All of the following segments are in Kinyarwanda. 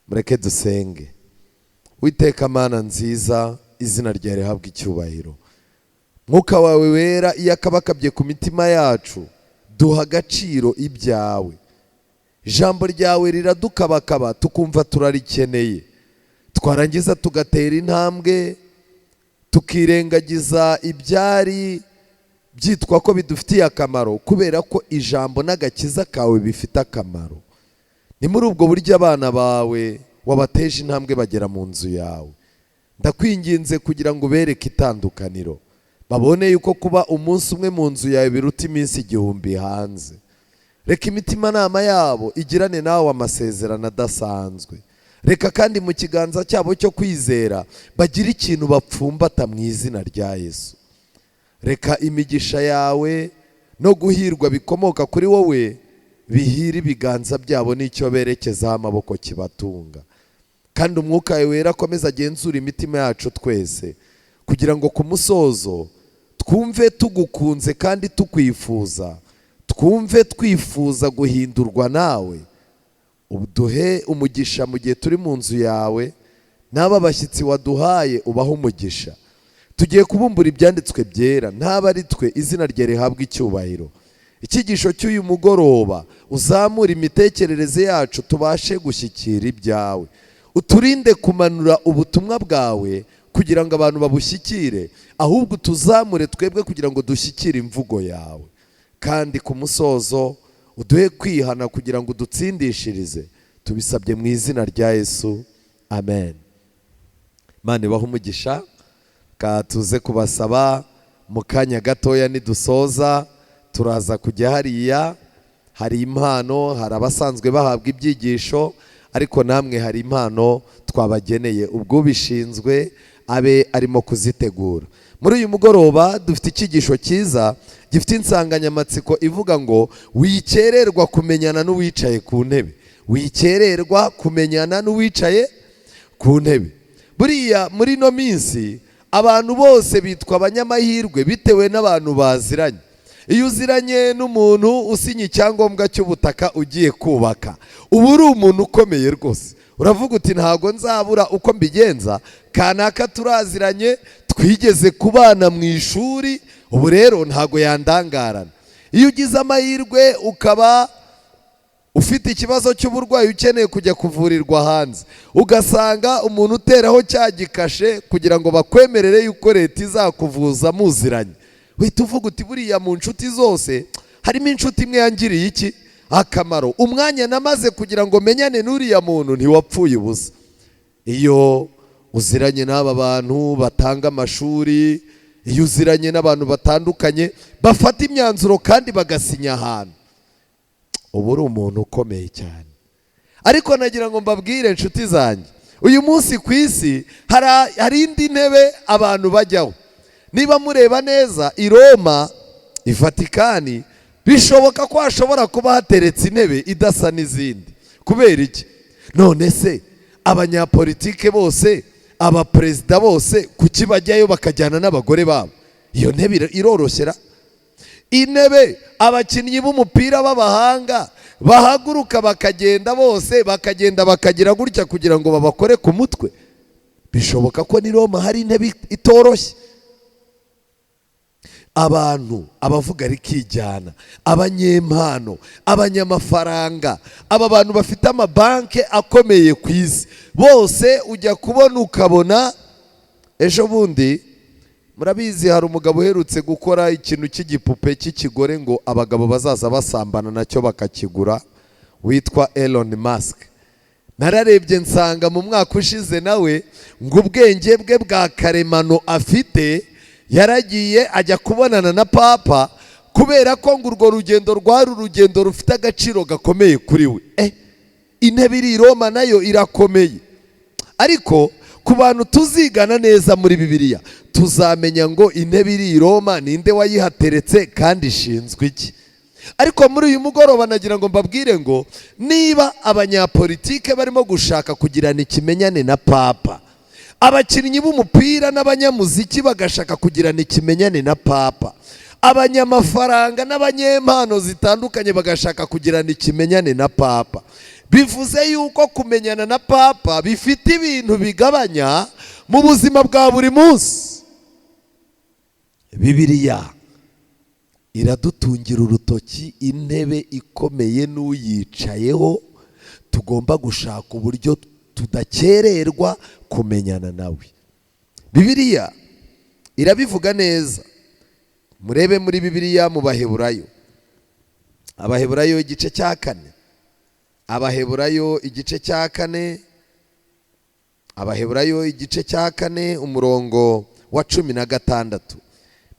Mureke dusenge. Uwiteka Mana nziza, izina ryawe rihabwe icyubahiro. Mwuka wawe wera iyo akabakabye ku mitima yacu, duha agaciro ibyawe. Ijambo ryawe riradukabakaba tukumva turarikeneye, twarangiza tugatera intambwe tukirengagiza ibyari byitwa ko bidufitiye akamaro, kubera ko ijambo n'agakiza kawe bifite akamaro. Ni muri ubwo buryo abana bawe wabateje intambwe bagera mu nzu yawe. Ndakwinginze kugira ngo ubereke itandukaniro, babone yuko kuba umunsi umwe mu nzu yawe biruta iminsi 1000 hanze. Reka imitima nama yabo igirane nawe amasezerano adasanzwe. Reka kandi mu kiganza cyabo cyo kwizera bagira ikintu bapfumbata mu izina rya Yesu. Reka imigisha yawe no guhirwa bikomoka kuri wowe bihira ibiganza byabo n'icyo berekezaho amaboko kibatunga. Kandi umwuka wawe wera akomeza agenzura imitima yacu twese, kugira ngo ku musozo twumve tugukunze kandi tukwifuza, twumve twifuza guhindurwa nawe. Uduhe umugisha mu gihe turi mu nzu yawe, n'aba bashyitsi waduhaye ubaho umugisha. Tugiye kubumbura ibyanditswe byera, ntaba ari twe, izina rye rihabwe icyubahiro. Icyigisho cy'uyu mugoroba uzamura imitekerereze yacu, tubashe gushyikira ibyawe. Uturinde kumanura ubutumwa bwawe kugira ngo abantu babushyikire, ahubwo tuzamure twebwe kugira ngo dushyikire imvugo yawe. Kandi ku musozo uduhe kwihana kugira ngo dutsindishirize, tubisabye mu izina rya Yesu, amen. Imana ibahe umugisha. Tuze kubasaba mu kanya gatoya nidusoza turaza kujya hariya, hari impano, hari abasanzwe bahabwa ibyigisho, ariko namwe hari impano twabageneye, ubwo bishinzwe abe arimo kuzitegura. Muri uyu mugoroba dufite icyigisho cyiza gifite insanganyamatsiko ivuga ngo wicyererwa kumenyana n'uwicaye ku ntebe. Wicyererwa kumenyana n'uwicaye ku ntebe. Buriya muri no minsi abantu bose bitwa abanyamahirwe bitewe n'abantu baziranye. Iyo uziranye n'umuntu usinye icyangombwa cy'ubutaka ugiye kubaka, ubu uri umuntu ukomeye rwose. Uravuga uti ntago nzabura uko mbigenza, kanaka turaziranye, twigeze kubana mu ishuri, ubu rero ntago yandangarana. Iyo ugize amahirwe ukaba ufite ikibazo cy'uburwayi ukeneye kujya kuvurirwa hanze, ugasanga umuntu uteraho cyagikashe kugira ngo bakwemerere yuko leta izakuvuza muziranye, uhita uvuga uti buriya mu nshuti zose harimo inshuti imwe yangiriye iki akamaro. Umwanya namaze kugira ngo menyane n'uriya muntu ntiwapfuye ubusa. Iyo uziranye n'aba bantu batanga amashuri, iyo uziranye n'abantu batandukanye bafata imyanzuro kandi bagasinya ahantu, ubu uri umuntu ukomeye cyane. Ariko nagira ngo mbabwire inshuti zanjye, uyu munsi ku isi hari indi ntebe abantu bajyaho. Niba mureba neza i Roma, i Vatikani, bishoboka ko hashobora kuba hateretse intebe idasa n'izindi. Kubera iki? None se abanyapolitike bose, abaperezida bose, kuki bajyayo bakajyana n'abagore babo? Iyo ntebe iroroshyera. Intebe abakinnyi b'umupira b'abahanga bahaguruka bakagenda bose, bakagenda bakagira gutya kugira ngo babakore ku mutwe. Bishoboka ko ni Roma hari intebe itoroshye. Abantu, abavuga rikijyana, abanyempano, abanyamafaranga, aba bantu bafite amabanke akomeye ku isi, bose ujya kubona ukabona. Ejo bundi murabizi hari umugabo uherutse gukora ikintu cy'igipupe cy'ikigore ngo abagabo bazaza basambana nacyo bakakigura, witwa Elon Musk. Nararebye nsanga mu mwaka ushize nawe ngo ubwenge bwe bwa karemano afite, yaragiye ajya kubonana na papa, kubera ko ngo urwo rugendo rwari urugendo rufite agaciro gakomeye kuri we. Intebe iri i Roma nayo irakomeye. Ariko ku bantu tuzigana neza muri Bibiliya tuzamenya ngo intebe iri i Roma ninde wayihateretse kandi ishinzwe iki. Ariko muri uyu mugoroba nagira ngo mbabwire ngo niba abanyapolitike barimo gushaka kugirana ikimenyane na papa, abakinnyi b'umupira n'abanyamuziki bagashaka kugirana ikimenyane na papa, abanyamafaranga n'abanyempano zitandukanye bagashaka kugirana ikimenyane na papa, bivuze yuko kumenyana na papa bifite ibintu bigabanya mu buzima bwa buri munsi. Bibiliya iradutungira urutoki intebe ikomeye n'uyicayeho, tugomba gushaka uburyo tudakererwa kumenyana nawe. Bibiliya irabivuga neza. Murebe muri Bibiliya mu Baheburayo, Abaheburayo igice cya 4, Abaheburayo igice cya 4, Abaheburayo igice cya 4 umurongo wa 16.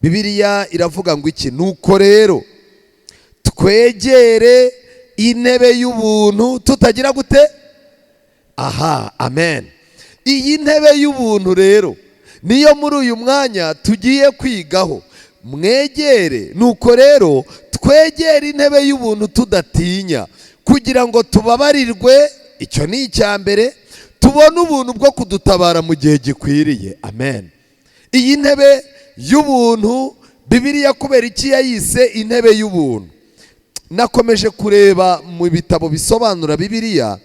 Bibiliya iravuga ngo iki? Nuko rero twegere intebe y'ubuntu tutagira gute? Aha, amen. Iyi ntebe y'ubuntu rero niyo muri uyu mwanya tugiye kwigaho. Mwegere, nuko rero twegere intebe y'ubuntu tudatinya, kugira ngo tubabarirwe. Icyo ni icya mbere, tubone ubuntu bwo kudutabara mu gihe gikwiriye. Amen. Iyi ntebe y'ubuntu Bibiliya kubera iki yayise intebe y'ubuntu? Nakomeje kureba mu bitabo bisobanura Bibiliya,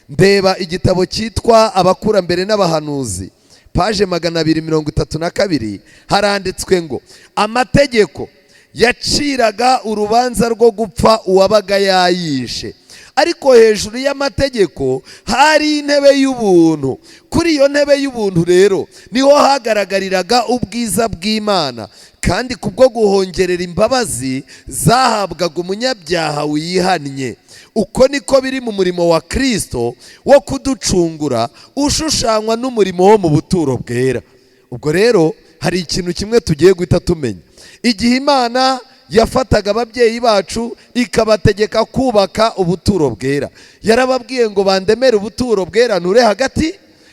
ndeba igitabo cyitwa Abakurambere n'Abahanuzi, paje 232, haranditswe ngo amategeko yaciraga urubanza rwo gupfa uwabaga yayishe, ariko hejuru y'amategeko hari intebe y'ubuntu. Kuri iyo ntebe y'ubuntu rero niho hagaragariraga ubwiza bw'Imana, kandi kubwo guhongerera imbabazi zahabwaga umunyabyaha wihannye. Uko niko biri mu murimo wa Kristo wo kuducungura, ushushanywa n'umurimo wo mu buturo bwera. Ubwo rero hari ikintu kimwe tugiye guhita tumenya. Igihe Imana yafataga ababyeyi bacu ikabategeka kubaka ubuturo bwera, yarababwiye ngo bandemere ubuturo bwera nture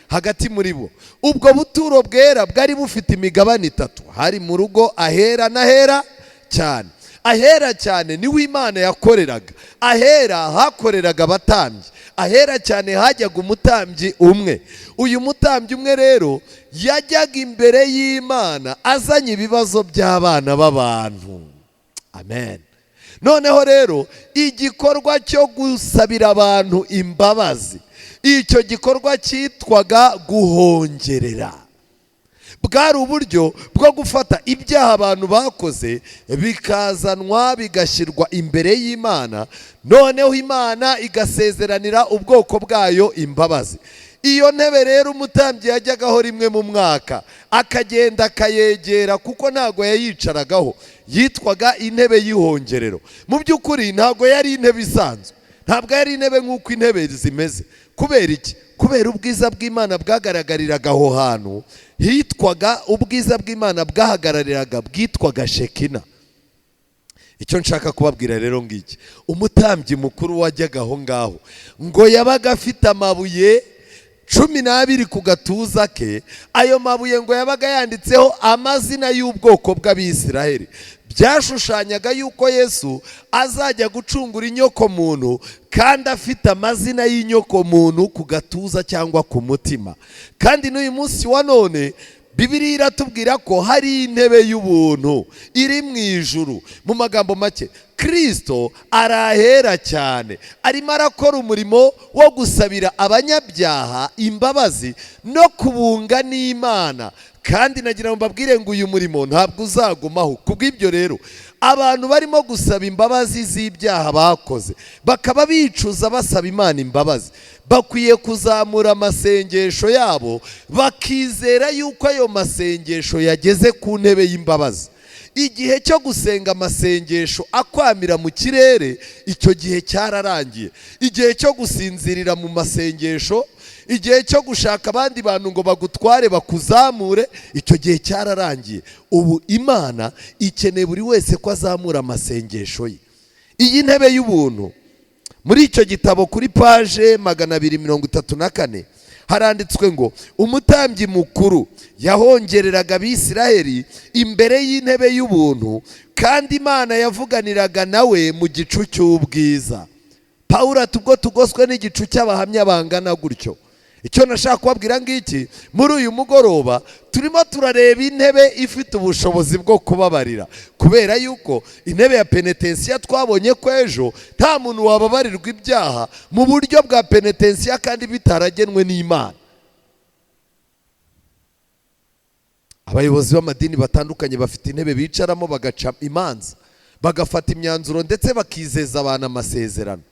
hagati muri bo. Ubwo buturo bwera bwari bufite imigabane 3. Hari mu rugo ahera n'ahera cyane. Ahera cyane niho Imana yakoreraga. Ahera hakoreraga abatambyi. Ahera cyane hajyaga umutambyi umwe. Uyu mutambyi umwe rero yajyaga imbere y'Imana azanye ibibazo by'abana b'abantu. Amen. Noneho rero igikorwa cyo gusabira abantu imbabazi, icyo gikorwa cyitwaga guhongerera. Bwari uburyo bwo gufata ibyaha abantu bakoze bikazanwa bigashyirwa imbere y'Imana, noneho Imana igasezeranira ubwoko bwayo imbabazi. Iyo ntebe rero umutambyi yajyagaho rimwe mu mwaka, akagenda akayegera, kuko ntago yayicaragaho, yitwaga intebe y'ihongerero. Mu by'ukuri ntago yari intebe isanzwe, ntabwo yari intebe nk'uko intebe zimeze. Kubera iki? Kubera ubwiza bw'Imana bwagaragariraga aho hantu, hitwaga ubwiza bw'Imana bwahagarariraga bwitwaga Shekina. Icyo nshaka kubabwira rero ngiki, umutambyi mukuru wajyaga aho ngaho ngo yabaga afite amabuye 12 ku gatuza ke. Ayo mabuye ngo yabaga yanditseho amazina y'ubwoko bw'Abisiraheli. Byashushanyaga yuko Yesu azajya gucungura inyoko muntu, kandi afite amazina y'inyoko muntu ku gatuza cyangwa ku mutima. Kandi n'uyu munsi wa none Bibiliya iratubwira ko hari intebe y'ubuntu iri mu ijuru. Mu magambo make, Kristo arahera cyane, arimo arakora umurimo wo gusabira abanyabyaha imbabazi no kubunga n'Imana. Kandi nagira ngo mbabwire ngo uyu murimo ntabwo uzagumaho. Kubw'ibyo rero abantu barimo gusaba imbabazi z'ibyaha bakoze, bakaba bicuza basaba Imana imbabazi, bakwiye kuzamura amasengesho yabo, bakizera yuko ayo masengesho yageze ku ntebe y'imbabazi. Igihe cyo gusenga amasengesho akwamira mu kirere, icyo gihe cyararangiye. Igihe cyo gusinzirira mu masengesho, igihe cyo gushaka abandi bantu ngo bagutware bakuzamure, icyo gihe cyararangiye. Ubu Imana ikeneye buri wese ko azamura amasengesho ye. Iyi ntebe y'ubuntu muri icyo gitabo kuri paje 234 haranditswe ngo umutambyi mukuru yahongereraga Abisiraheli imbere y'intebe y'ubuntu, kandi Imana yavuganiraga nawe mu gicu cy'ubwiza. Pawulo ati ubwo tugoswe n'igicu cy'abahamya bangana gutyo, icyo nashaka kubabwira ngiki, muri uyu mugoroba turimo turareba intebe ifite ubushobozi bwo kubabarira, kubera yuko intebe ya penetensiya twabonye ko ejo nta muntu wababarirwa ibyaha mu buryo bwa penetensiya kandi bitaragenwe n'Imana. Abayobozi b'amadini batandukanye bafite intebe bicaramo bagaca imanza, bagafata imyanzuro ndetse bakizeza abantu amasezerano.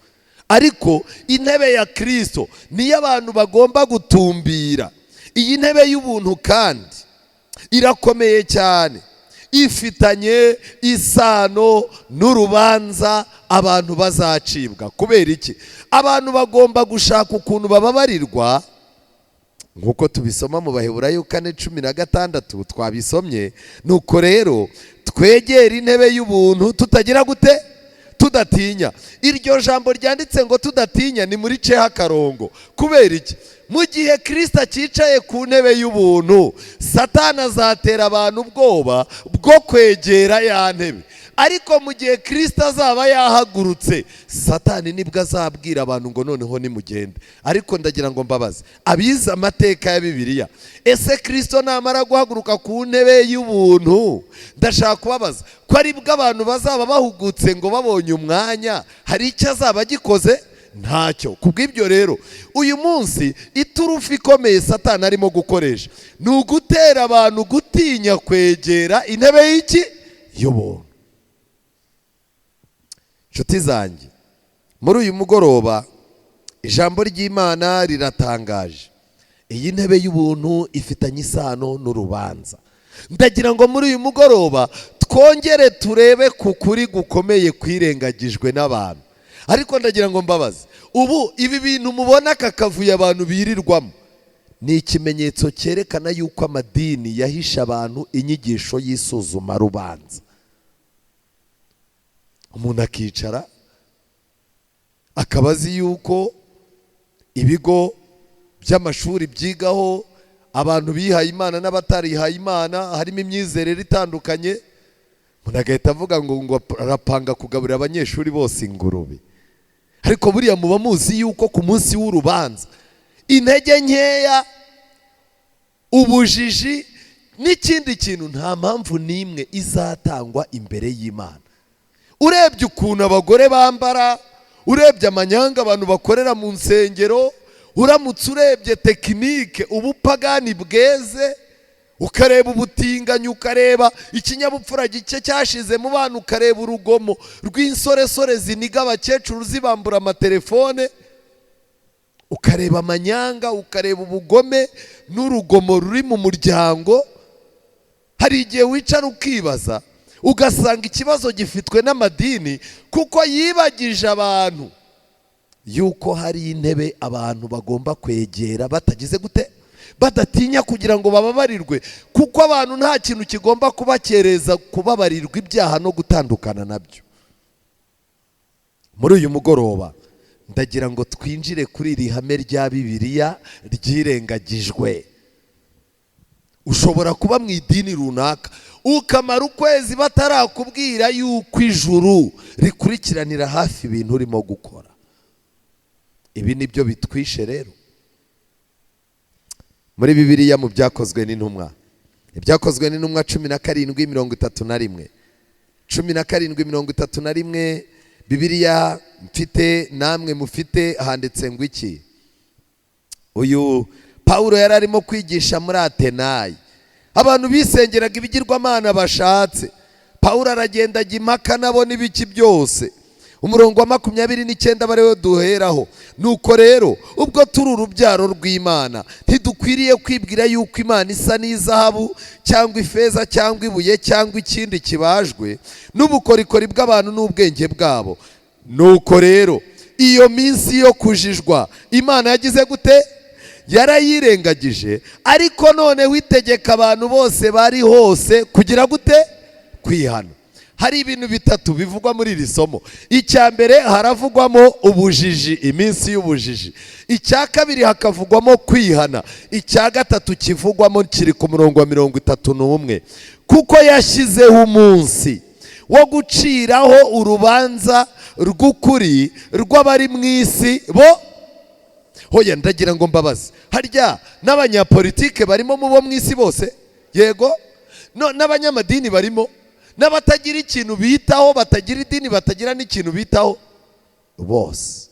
Ariko intebe ya Kristo niyo abantu bagomba gutumbira. Iyi ntebe y'ubuntu kandi irakomeye cyane, ifitanye isano n'urubanza abantu bazacibwa. Kubera iki? Abantu bagomba gushaka ukuntu bababarirwa, nk'uko tubisoma mu Baheburayo 4:16 twabisomye. Nuko rero twegera intebe y'ubuntu tutagira gute? Tudatinya. Iryo jambo ryanditse ngo tudatinya ni muri ceha karongo. Kubera iki? Mu gihe Kristo akicaye ku ntebe y'ubuntu, Satani azatera abantu ubwoba bwo kwegera ya ntebe. Ariko mu gihe Kristo azaba yahagurutse, Satani nibwo azabwira abantu ngo noneho nimugende. Ariko ndagira ngo mbabaze abize amateka ya Bibiliya, ese Kristo namara guhaguruka ku ntebe y'ubuntu, ndashaka kubabaza ko aribwo abantu bazaba bahugutse ngo babonye umwanya hari icyo azaba agikoze? Ntacyo. Kubw'ibyo rero uyu munsi iturufu ikomeye Satani arimo gukoresha ni ugutera abantu gutinya kwegera intebe y'iki? Y'ubuntu. Nshuti zanjye, muri uyu mugoroba ijambo ry'Imana riratangaje. Iyi ntebe y'ubuntu ifitanye isano n'urubanza. Ndagira ngo muri uyu mugoroba twongere turebe ku kuri gukomeye kwirengagijwe n'abantu. Ariko ndagira ngo mbabaze, ubu ibi bintu mubona kakavuye abantu birirwamo ni ikimenyetso cyerekana yuko amadini yahisha abantu inyigisho y'isuzuma rubanza. Umuntu akicara akabazi yuko ibigo by'amashuri byigaho abantu bihaye Imana n'abatarihaye Imana harimo imyizerere itandukanye. Umuntu agahita avuga ngo arapanga kugaburira abanyeshuri bose ingurube. Ariko buriya muba muzi yuko ku munsi w'urubanza intege nkeya, ubujiji n'ikindi kintu nta mpamvu n'imwe izatangwa imbere y'Imana. Urebye ukuntu abagore bambara, urebye amanyanga abantu bakorera mu nsengero, uramutse urebye tekinike ubupagani bweze, ukareba ubutinganyi, ukareba ikinyabupfura gike cyashize mu bana, ukareba urugomo rw'insoresore ziniga abakecuru zibambura amatelefone, ukareba amanyanga, ukareba ubugome n'urugomo ruri mu muryango. Hari igihe wicara ukibaza ugasanga ikibazo gifitwe n'amadini kuko yibagije abantu yuko hari intebe abantu bagomba kwegera batagize gute? Badatinya kugira ngo bababarirwe, kuko abantu nta kintu kigomba kubakereza kubabarirwa ibyaha no gutandukana nabyo. Muri uyu mugoroba ndagira ngo twinjire kuri iri hame rya Bibiliya ryirengagijwe. Ushobora kuba mu idini runaka ukamara ukwezi batarakubwira yuko ijuru rikurikiranira hafi ibintu urimo gukora. Ibi nibyo bitwishe rero. Muri Bibiliya mu byakozwe n'intumwa, ibyakozwe n'intumwa 17:31, 17:31, Bibiliya mfite namwe mufite handitse ngo iki? Uyu Paulo yari arimo kwigisha muri Atenayi, abantu bisengeraga ibigirwamana bashatse. Paulo aragenda ajya impaka nabo n'ibiki byose. Umurongo wa 29 bariwe duheraho. Nuko rero ubwo turi urubyaro rw'Imana ntidukwiriye kwibwira yuko Imana isa n'izahabu cyangwa ifeza cyangwa ibuye cyangwa ikindi kibajwe n'ubukorikori bw'abantu n'ubwenge bwabo. Nuko rero iyo minsi yo kujijwa Imana yagize gute? Yarayirengagije, ariko none witegeka abantu bose bari hose kugira gute? Kwihana. Hari ibintu bitatu bivugwa muri iri somo. Icya mbere haravugwamo ubujiji, iminsi y'ubujiji. Icya kabiri hakavugwamo kwihana. Icya gatatu kivugwamo kiri ku murongo wa 31, kuko yashyizeho umunsi wo guciraho urubanza rw'ukuri rw'abari mu isi bo. hoya ndagira ngo mbabaze, harya n'abanyapolitike barimo mubo mw'isi bose? Yego. N'abanyamadini barimo, n'abatagira ikintu bitaho, batagira idini, batagira n'ikintu bitaho, bose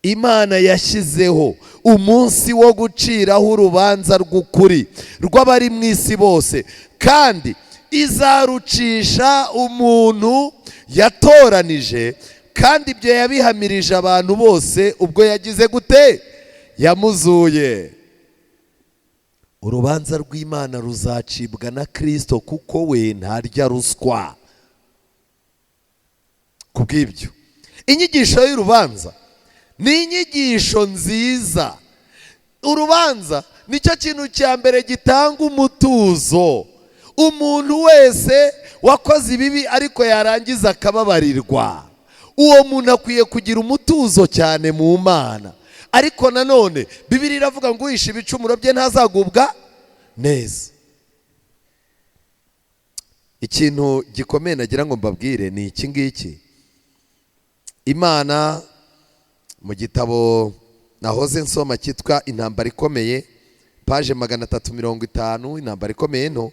Imana yashyizeho umunsi wo guciraho urubanza rw'ukuri rw'abari mw'isi bose, kandi izarucisha umuntu yatoranije, kandi ibyo yabihamirije abantu bose ubwo yagize gute? Yamuzuye. Urubanza rw'Imana ruzacibwa na Kristo, kuko we ntarya ruswa. Kubw'ibyo inyigisho y'urubanza ni inyigisho nziza. Urubanza nicyo kintu cya mbere gitanga umutuzo. Umuntu wese wakoze ibibi ariko yarangiza akababarirwa, uwo muntu akwiye kugira umutuzo cyane mu Mana. Ariko nanone Bibiliya iravuga ngo uhisha ibicumuro bye ntazagubwa neza. Ikintu gikomeye nagira ngo mbabwire ni iki ngiki. Imana mu gitabo nahoze nsoma cyitwa Intambara Ikomeye, paje 350, Intambara Ikomeye nto,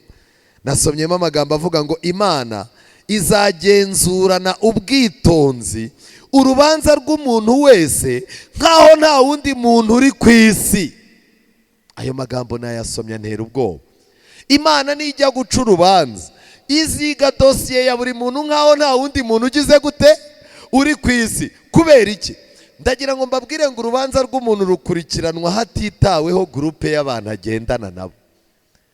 nasomyemo amagambo avuga ngo Imana izagenzurana ubwitonzi urubanza rw'umuntu wese nkaho nta wundi muntu uri ku isi. Ayo magambo nayasomya ntera ubwoba. Imana nijya guca urubanza iziga dosiye ya buri muntu nkaho nta wundi muntu ugize gute? Uri ku isi. Kubera iki? Ndagira ngo mbabwire ngo urubanza rw'umuntu rukurikiranwa hatitaweho gurupe y'abantu agendana nabo.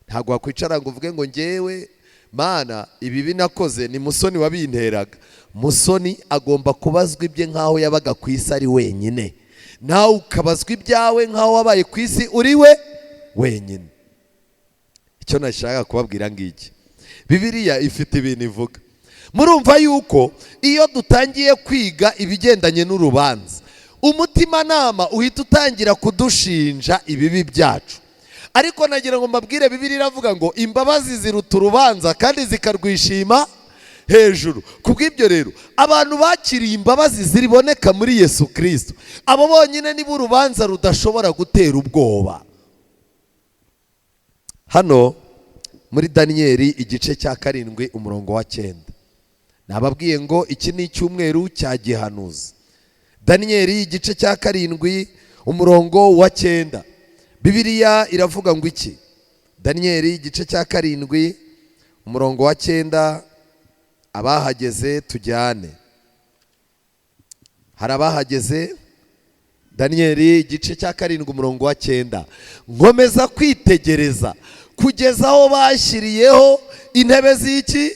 Ntabwo wakwicara ngo uvuge ngo ngewe Mana ibi binakoze ni Musoni wabinteraga. Musoni agomba kubazwa ibye nkaho yabaga ku isi ari wenyine, nawe ukabazwa ibyawe nkaho wabaye ku isi uri we wenyine. Icyo nashaka kubabwira ngiki, Bibiliya ifite ibintu ivuga. Murumva yuko iyo dutangiye kwiga ibigendanye n'urubanza, umutimanama uhita utangira kudushinja ibibi byacu. Ariko nagira ngo mbabwire, Bibiliya iravuga ngo imbabazi ziruta urubanza kandi zikarwishima hejuru. Kubw'ibyo rero abantu bakiriye imbabazi ziriboneka muri Yesu Kristo, abo bonyine nibo urubanza rudashobora gutera ubwoba. Hano muri Daniyeli igice cya 7 umurongo wa 9 nababwiye ngo iki ni icyumweru cya gihanuzi. Daniyeli igice cya 7 umurongo wa 9, Bibiliya iravuga ngo iki? Daniyeli igice cya 7 umurongo wa 9, abahageze tujyane. Hari abahageze? Daniyeli igice cya 7 umurongo wa 9, nkomeza kwitegereza kugeza aho bashyiriyeho intebe z'iki?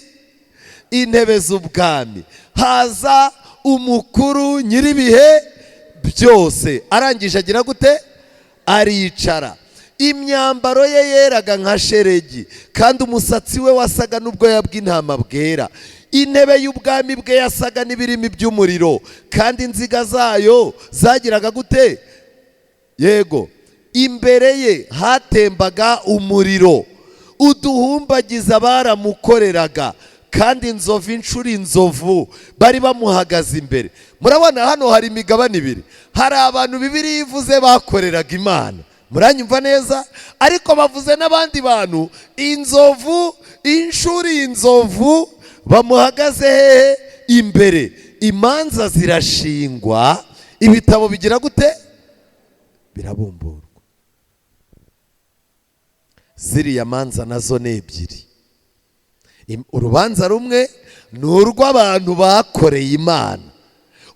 Intebe z'ubwami, haza umukuru nyiribihe byose, arangije agira gute? Aricara. Imyambaro ye yeraga nka sheregi, kandi umusatsi we wasaga n'ubwoya bw'intama bwera. Intebe y'ubwami bwe yasaga n'ibirimi by'umuriro, kandi inziga zayo zagiraga gute? Yego, imbere ye hatembaga umuriro, uduhumbagiza baramukoreraga, kandi inzovu inshuro inzovu bari bamuhagaze imbere. Murabona hano hari imigabane ibiri. Hari abantu Bibiliya ivuze bakoreraga Imana, muranyumva neza? Ariko bavuze n'abandi bantu inzovu inshuro inzovu bamuhagaze hehe? Imbere. Imanza zirashingwa, ibitabo bigira gute? Birabumburwa. Ziriya manza nazo ni ebyiri. Urubanza rumwe ni urw'abantu bakoreye Imana,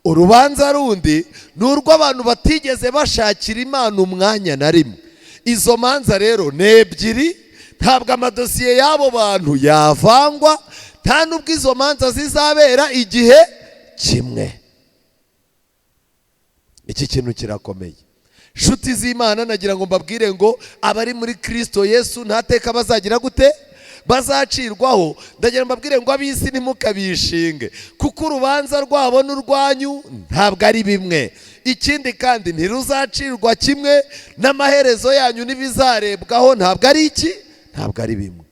urubanza rundi ni urw'abantu batigeze bashakira Imana umwanya na rimwe. Izo manza rero ni ebyiri, ntabwo amadosiye y'abo bantu yavangwa, nta nubwo izo manza zizabera igihe kimwe. Iki kintu kirakomeye. Nshuti z'Imana, nagira ngo mbabwire ngo abari muri Kristo Yesu ntateka bazagira gute? Bazacirwaho. Ndagira mbabwire ngo ab'isi ntimukabishinge, kuko urubanza rwabo n'urwanyu ntabwo ari bimwe. Ikindi kandi ntiruzacirwa kimwe, n'amaherezo yanyu n'ibizarebwaho ntabwo ari iki? Ntabwo ari bimwe.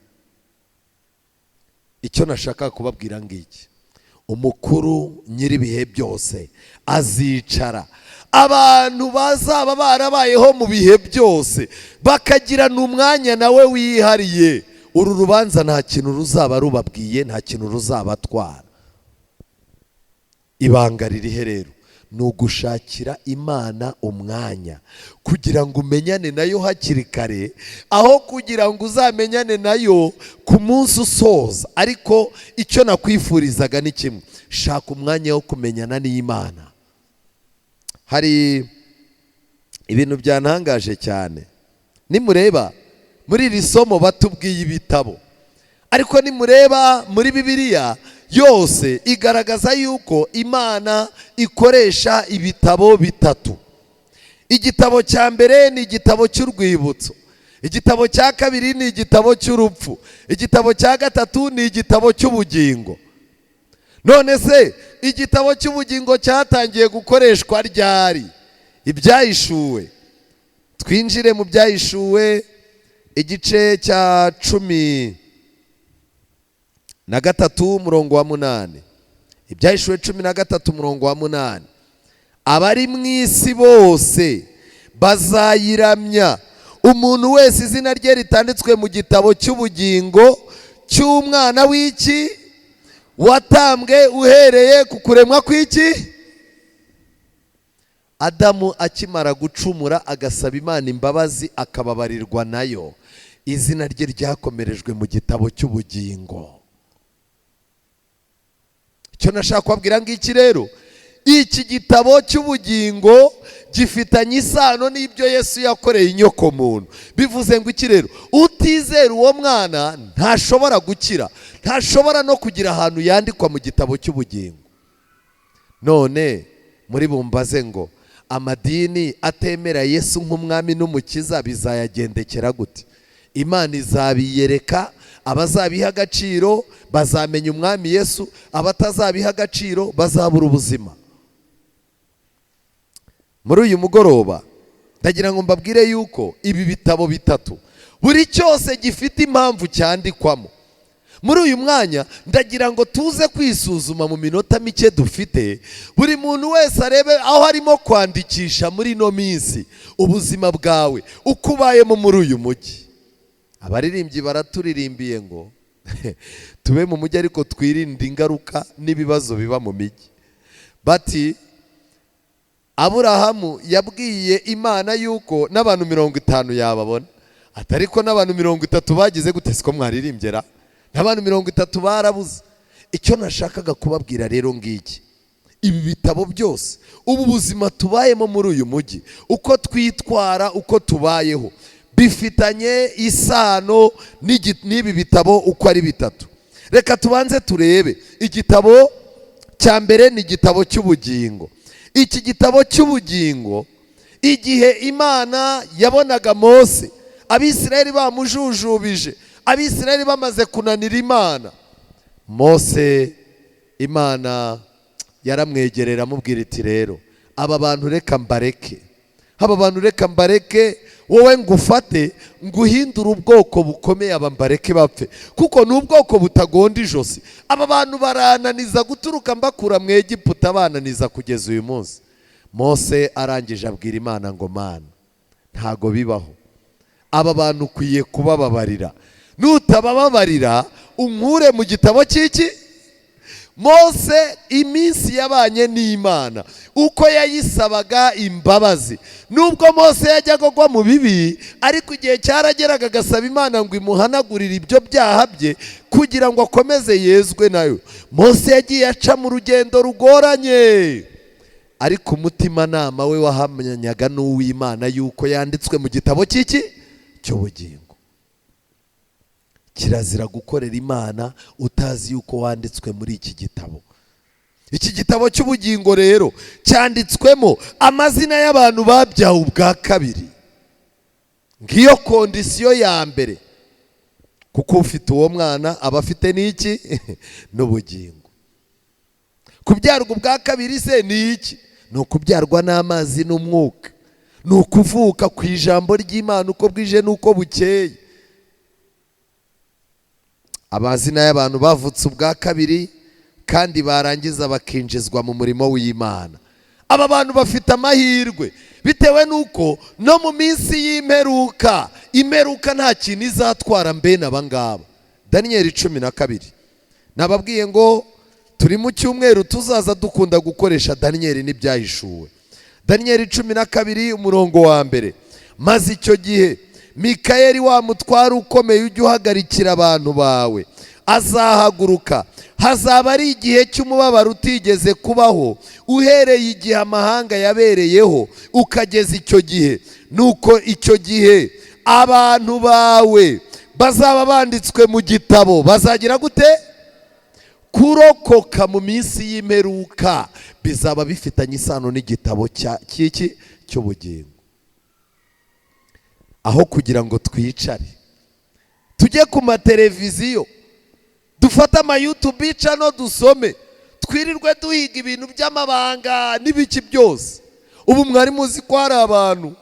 Icyo nashaka kubabwira ngiki, umukuru nyiribihe byose azicara abantu bazaba barabayeho mu bihe byose bakagirana umwanya nawe wihariye, uru rubanza nta kintu ruzaba rubabwiye, nta kintu ruzabatwara. Ibanga ririhe rero? Ni ugushakira Imana umwanya kugira ngo umenyane nayo hakiri kare, aho kugira ngo uzamenyane nayo ku munsi usoza. Ariko icyo nakwifurizaga ni kimwe: shaka umwanya wo kumenyana n'Imana. Hari ibintu byantangaje cyane. Nimureba muri iri somo batubwiye ibitabo, ariko nimureba muri Bibiliya yose igaragaza yuko Imana ikoresha ibitabo bitatu. Igitabo cya mbere ni igitabo cy'urwibutso, igitabo cya kabiri ni igitabo cy'urupfu, igitabo cya gatatu ni igitabo cy'ubugingo. None se igitabo cy'ubugingo cyatangiye gukoreshwa ryari? Ibyahishuwe. Twinjire mu byahishuwe igice cya 13 murongo wa 8. Ibyahishuwe 13 murongo wa 8. Abari mu isi bose bazayiramya umuntu wese izina rye ritanditswe mu gitabo cy'ubugingo cy'umwana w'iki watambwe uhereye ku kuremwa kw'iki. Adamu akimara gucumura agasaba Imana imbabazi akababarirwa nayo, izina rye ryakomerejwe mu gitabo cy'ubugingo. Icyo nashaka kubabwira ngiki rero, iki gitabo cy'ubugingo gifitanye isano n'ibyo Yesu yakoreye inyoko muntu. Bivuze ngo iki rero? Utizera uwo mwana ntashobora gukira, ntashobora no kugira ahantu yandikwa mu gitabo cy'ubugingo. None muri bumbaze ngo amadini atemera Yesu nk'umwami n'umukiza bizayagendekera gute? Imana izabiyereka, abazabiha agaciro bazamenya umwami Yesu, abatazabiha agaciro bazabura ubuzima. Muri uyu mugoroba ndagira ngo mbabwire yuko ibi bitabo bitatu buri cyose gifite impamvu cyandikwamo. Muri uyu mwanya ndagira ngo tuze kwisuzuma mu minota mike dufite, buri muntu wese arebe aho arimo kwandikisha muri ino minsi ubuzima bwawe uko ubayemo muri uyu mujyi. Abaririmbyi baraturirimbiye ngo tube mu mujyi ariko twirinde ingaruka n'ibibazo biba mu mijyi. Bati Aburahamu yabwiye Imana yuko n'abantu 50 yababona, atariko n'abantu 30 bagize gute? Siko mwaririmbyera n'abantu 30 barabuze. Icyo nashakaga kubabwira rero ngiki, ibi bitabo byose, ubu buzima tubayemo muri uyu mujyi, uko twitwara, uko tubayeho, bifitanye isano n'ibi bitabo uko ari bitatu. Reka tubanze turebe. Igitabo cya mbere ni igitabo cy'ubugingo. Iki gitabo cy'ubugingo, igihe Imana yabonaga Mose, Abisirayeli bamujujubije, Abisirayeli bamaze kunanira Imana, Mose Imana yaramwegerera amubwira iti rero aba bantu reka mbareke, aba bantu reka mbareke, wowe ngufate nguhindura ubwoko bukomeye, aba mbareke bapfe, kuko ni ubwoko butagonda ijosi. Aba bantu barananiza guturuka mbakura mu Egiputa, bananiza kugeza uyu munsi. Mose arangije abwira Imana ngo Mana, ntago bibaho, aba bantu ukwiye kubababarira, nutabababarira unkure mu gitabo cy'iki. Mose iminsi yabanye n'Imana, uko yayisabaga imbabazi, nubwo Mose yajyaga agwa mu bibi, ariko igihe cyarageraga agasaba Imana ngo imuhanagurire ibyo byaha bye kugira ngo akomeze yezwe nayo. Mose yagiye aca mu rugendo rugoranye, ariko umutima nama we wahamyanyaga n'uw'Imana yuko yanditswe mu gitabo cy'iki cy'ubugingo. Kirazira gukorera Imana utazi yuko wanditswe muri iki gitabo. Iki gitabo cy'ubugingo rero cyanditswemo amazina y'abantu babyawe ubwa kabiri. Ngiyo kondisiyo ya mbere, kuko ufite uwo mwana aba afite n'iki n'ubugingo. Kubyarwa ubwa kabiri se ni iki? Ni ukubyarwa n'amazi n'umwuka, ni ukuvuka ku ijambo ry'Imana uko bwije n'uko bukeye. Amazina y'abantu bavutse ubwa kabiri kandi barangiza bakinjizwa mu murimo w'Imana. aba bantu bafite amahirwe bitewe nuko no mu minsi y'imperuka, imperuka nta kintu izatwara mbene aba ngaba. Daniyeli 12. Nababwiye ngo turi mu cyumweru tuzaza dukunda gukoresha Daniyeli n'ibyahishuwe. Daniyeli 12 umurongo wa mbere. Maze icyo gihe Mikayeli wa mutware ukomeye ujya uhagarikira abantu bawe azahaguruka. Hazaba ari igihe cy'umubabaro utigeze kubaho, uhereye igihe amahanga yabereyeho ukageza icyo gihe. Nuko icyo gihe abantu bawe bazaba banditswe mu gitabo. Bazagira gute? Kurokoka mu minsi y'imperuka bizaba bifitanye isano n'igitabo cy'iki cy'ubugingo. Aho kugira ngo twicare tujye ku mateleviziyo, dufata ama YouTube channel dusome, twirirwe duhiga ibintu by'amabanga n'ibiki byose. Ubu mwari muzi ko hari abantu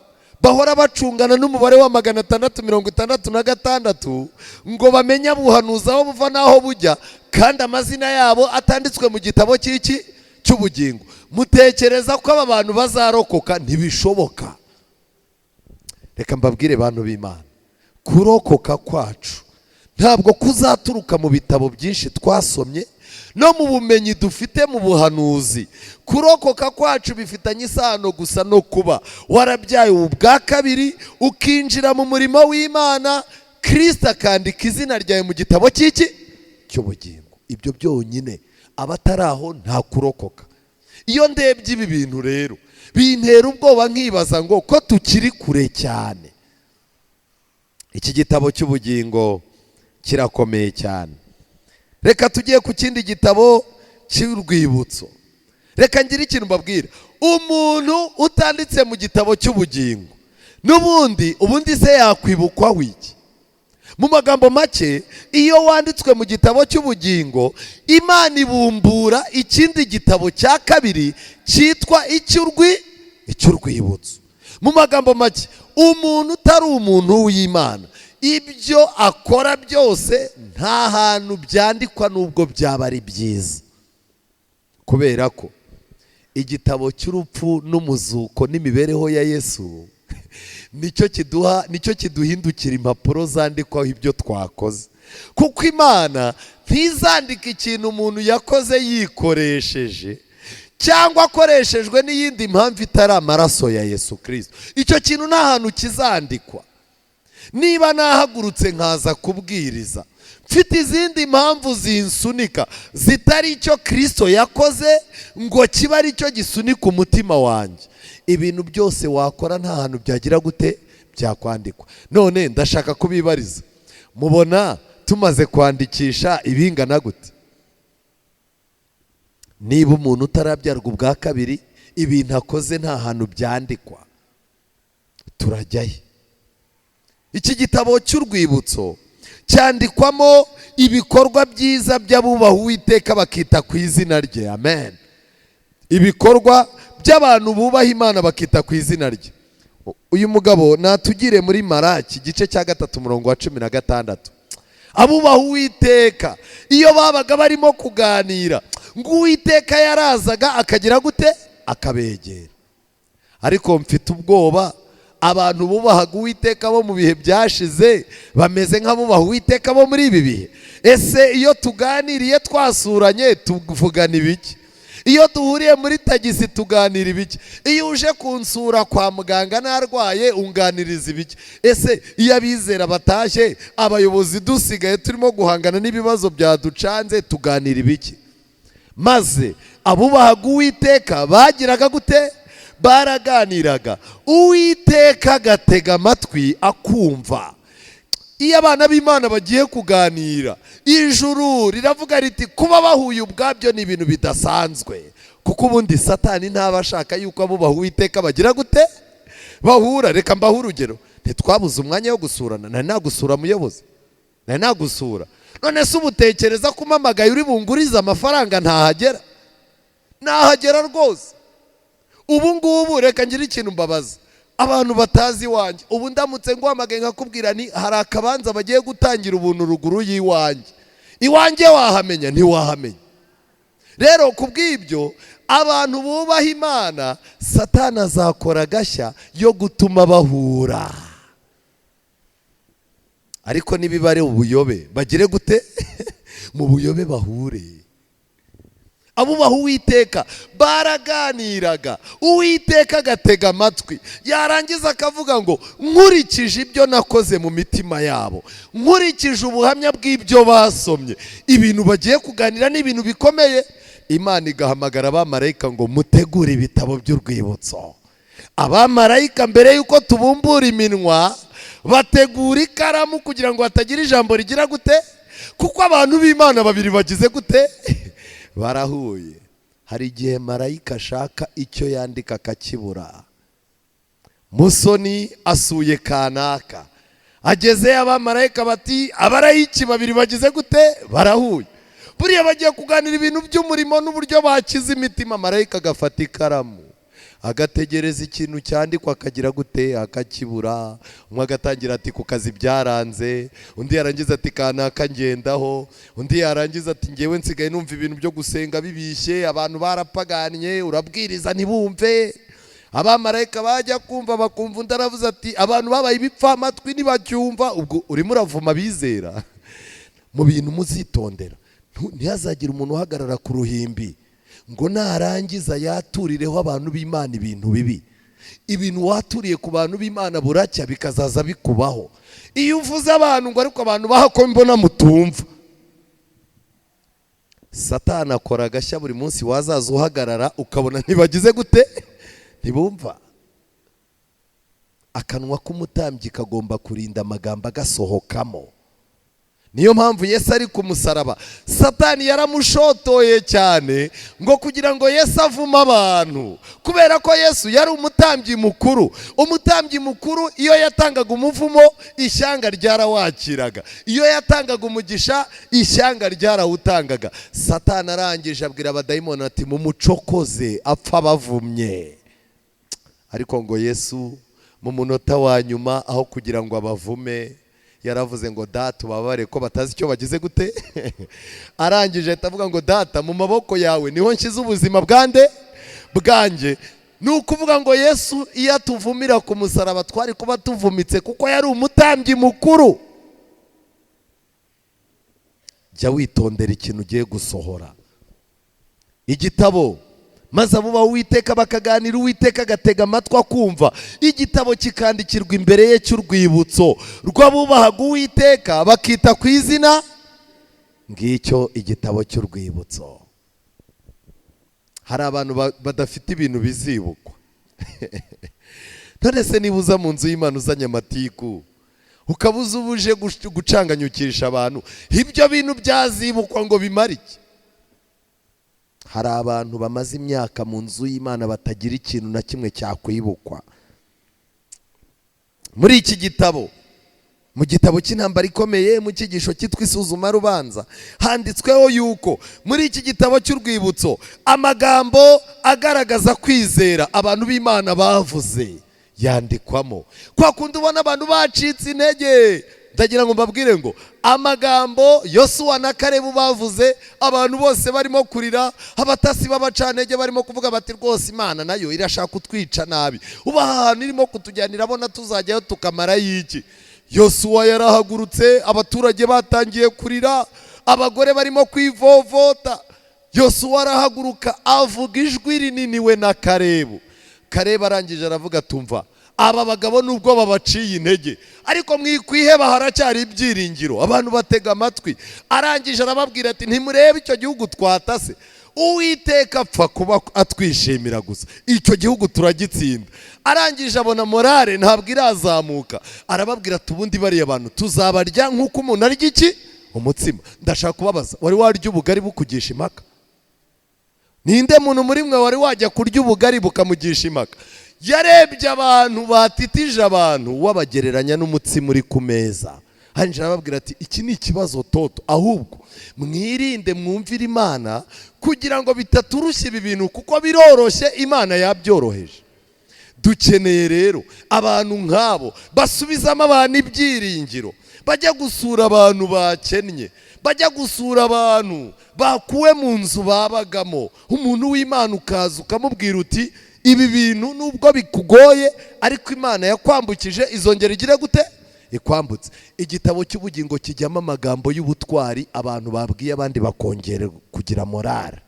bahora bacungana n'umubare wa 666 ngo bamenye buhanuza aho buva naho bujya, kandi amazina yabo atanditswe mu gitabo cy'iki cy'ubugingo. Mutekereza ko aba bantu bazarokoka? Ntibishoboka. Reka mbabwire bantu b'Imana, kurokoka kwacu ntabwo kuzaturuka mu bitabo byinshi twasomye no mu bumenyi dufite mu buhanuzi. Kurokoka kwacu bifitanye isano gusa no kuba warabyaye ubwa kabiri, ukinjira mu murimo w'Imana, Kristo akandika izina ryawe mu gitabo cy'iki cy'ubugingo. Ibyo byonyine, abataraho nta kurokoka. Iyo ndebye ibi bintu rero bintera ubwoba, nkibaza ngo ko tukiri kure cyane. Iki gitabo cy'ubugingo kirakomeye cyane. Reka tugiye ku kindi gitabo cy'urwibutso. Reka ngire ikintu mbabwira, umuntu utanditse mu gitabo cy'ubugingo ubundi se yakwibukwa wiki? Mu magambo make, iyo wanditswe mu gitabo cy'ubugingo, Imana ibumbura ikindi gitabo cya kabiri cyitwa icy'urwibutso. Mu magambo make, umuntu utari umuntu w'Imana, ibyo akora byose nta hantu byandikwa nubwo byaba ari byiza, kubera ko igitabo cy'urupfu n'umuzuko n'imibereho ya Yesu nicyo kiduhindukira impapuro zandikwaho ibyo twakoze. Kuko Imana ntizandika ikintu umuntu yakoze yikoresheje cyangwa akoreshejwe n'iyindi mpamvu itari amaraso ya Yesu Kristo. Icyo kintu nta hantu kizandikwa. Niba nahagurutse nkaza kubwiriza mfite izindi mpamvu zinsunika zitari icyo Kristo yakoze ngo kiba ari cyo gisunika umutima wanjye, ibintu byose wakora nta hantu byagira gute byakwandikwa. None ndashaka kubibariza, mubona tumaze kwandikisha ibingana gute? Niba umuntu utarabyarwa ubwa kabiri, ibintu akoze nta hantu byandikwa, turajyahe? Iki gitabo cy'urwibutso cyandikwamo ibikorwa byiza by'abubaha Uwiteka bakita ku izina rye. Amen. Ibikorwa by'abantu bubaha Imana bakita ku izina rye. Uyu mugabo natugire muri Maraki igice cya 3 umurongo wa 16. Abubaha Uwiteka iyo babaga barimo kuganira, ngo Uwiteka yarazaga akagira gute? Akabegera. Ariko mfite ubwoba abantu bubahaga Uwiteka bo mu bihe byashize bameze nk'abubaha Uwiteka bo muri ibi bihe. Ese iyo tuganiriye twasuranye tuvugana ibiki? Iyo duhuriye muri tagisi tuganira ibiki? Iyo uje kunsura kwa muganga narwaye unganiriza ibiki? Ese iyo abizera batashye, abayobozi dusigaye turimo guhangana n'ibibazo byaducanze, tuganira ibiki? Maze abubahaga Uwiteka bagiraga gute? Baraganiraga, Uwiteka agatega amatwi akumva. Iyo abana b'Imana bagiye kuganira, ijuru riravuga riti kuba bahuye ubwabyo ni ibintu bidasanzwe, kuko ubundi Satani ntaba ashaka yuko abubaha Uwiteka bagira gute? Bahura. Reka mbahe urugero, ntitwabuze umwanya wo gusurana. Nari nagusura muyobozi, nari nagusura. None se ubutekereza ko umamagaye uri bunguriza amafaranga ntahagera? Nahagera rwose. Ubu ngubu reka ngira ikintu mbabaza abantu batazi iwanjye. Ubu ndamutse nguhamagaye nkakubwira ni hari akabanza bagiye gutangira ubuntu ruguru y'iwanjye, iwanjye wahamenya? Ntiwahamenya. Rero kubw'ibyo abantu bubaha Imana Satani azakora agashya yo gutuma bahura. Ariko nibiba ari ubuyobe bagire gute? Mu buyobe bahure. Abubaha Uwiteka baraganiraga, Uwiteka agatega amatwi, yarangiza akavuga ngo nkurikije ibyo nakoze mu mitima yabo, nkurikije ubuhamya bw'ibyo basomye, ibintu bagiye kuganira n'ibintu bikomeye. Imana igahamagara abamarayika ngo mutegure ibitabo by'urwibutso. Abamarayika mbere yuko tubumbura iminwa bategura ikaramu kugira ngo hatagira ijambo rigira gute, kuko abantu b'Imana babiri bagize gute, barahuye. Hari igihe marayika ashaka icyo yandika akakibura. Musoni asuye kanaka, ageze abamarayika bati abarayiki babiri bagize gute, barahuye. Buriya bagiye kuganira ibintu by'umurimo n'uburyo bakiza imitima. Marayika agafata ikaramu agategereza ikintu cyandikwa akagira gute, akakibura. Umwe agatangira ati ku kazi byaranze, undi yarangiza ati kanaka ngendaho, undi yarangiza ati ngewe nsigaye numva ibintu byo gusenga bibishye, abantu barapaganye, urabwiriza ntibumve. Abamarayika bajya kumva bakumva, undi aravuze ati abantu babaye ibipfa amatwi ntibacyumva. Ubwo urimo uravuma bizera. Mu bintu muzitondera, ntihazagira umuntu uhagarara ku ruhimbi ngo narangiza yaturireho abantu b'Imana ibintu bibi. Ibintu waturiye ku bantu b'Imana buracya bikazaza bikubaho. Iyo uvuze abantu ngo ariko abantu bahako mbona mutumva, Satani akora agashya buri munsi. Wazaza uhagarara ukabona ntibagize gute, ntibumva. Akanwa k'umutambyi kagomba kurinda amagambo agasohokamo. Niyo mpamvu Yesu ari ku musaraba, Satani yaramushotoye cyane ngo kugira ngo Yesu avume abantu, kubera ko Yesu yari umutambyi mukuru. Umutambyi mukuru iyo yatangaga umuvumo ishyanga ryarawakiraga, iyo yatangaga umugisha ishyanga ryarawutangaga. Satani arangije abwira abadayimoni ati mumucokoze apfa bavumye. Ariko ngo Yesu mu munota wa nyuma aho kugira ngo abavume, yaravuze ngo data ubabare ko batazi icyo bagize gute. Arangije atavuga ngo data mu maboko yawe niho nshyize ubuzima bwanjye. Ni ukuvuga ngo Yesu iyo atuvumira ku musaraba twari kuba tuvumitse, kuko yari umutambyi mukuru. Jya witondera ikintu ugiye gusohora. Igitabo maze abubaha Uwiteka bakaganira, Uwiteka agatega amatwi akumva. Igitabo kikandikirwa imbere ye cy'urwibutso rw'abubahaga Uwiteka bakita ku izina. Ngicyo igitabo cy'urwibutso. Hari abantu badafite ibintu bizibukwa. None se niba uza mu nzu y'Imana uzanye amatiku, ukabuza ubuje gucanganyukisha abantu, ibyo bintu byazibukwa ngo bimare iki? Hari abantu bamaze imyaka mu nzu y'Imana batagira ikintu na kimwe cyakwibukwa. Muri iki gitabo, mu gitabo cy'intambara ikomeye, mu cyigisho cyitwa isuzuma rubanza, handitsweho yuko muri iki gitabo cy'urwibutso amagambo agaragaza kwizera abantu b'Imana bavuze yandikwamo. Kwa kundi ubona abantu bacitse intege, ndagira ngo mbabwire ngo amagambo Yosuwa na Kalebu bavuze, abantu bose barimo kurira, abatasi b'abacantege barimo kuvuga bati rwose Imana nayo irashaka kutwica nabi, uba ahantu irimo kutujyanira, abona tuzajyayo tukamara y'iki. Yosuwa yarahagurutse, abaturage batangiye kurira, abagore barimo kwivovota. Yosuwa arahaguruka avuga ijwi rinini we na Kalebu. Kalebu arangije aravuga tumva, aba bagabo nubwo babaciye intege ariko mwikwiheba haracyari ibyiringiro. Abantu batega amatwi. Arangije arababwira ati ntimurebe icyo gihugu twatase, Uwiteka apfa kuba atwishimira gusa, icyo gihugu turagitsinda. Arangije abona morale ntabwo irazamuka, arababwira ati ubundi bariya abantu tuzabarya nk'uko umuntu arya iki, umutsima. Ndashaka kubabaza, wari warya ubugari bukugisha impaka? Ninde muntu muri mwe wari wajya kurya ubugari bukamugisha impaka? Yarebye abantu batitije abantu, wabagereranya n'umutsima uri ku meza. Hanyuma arababwira ati iki ni ikibazo toto, ahubwo mwirinde mwumvire Imana kugira ngo bitaturushya ibi bintu, kuko biroroshye Imana yabyoroheje. Dukeneye rero abantu nk'abo basubizamo abantu ibyiringiro, bajya gusura abantu bakennye, bajya gusura abantu bakuwe mu nzu babagamo, umuntu w'Imana ukaza ukamubwira uti ibi bintu nubwo bikugoye ariko Imana yakwambukije izongera igire gute ikwambutse. Igitabo cy'ubugingo kijyamo amagambo y'ubutwari abantu babwiye abandi bakongera kugira morale.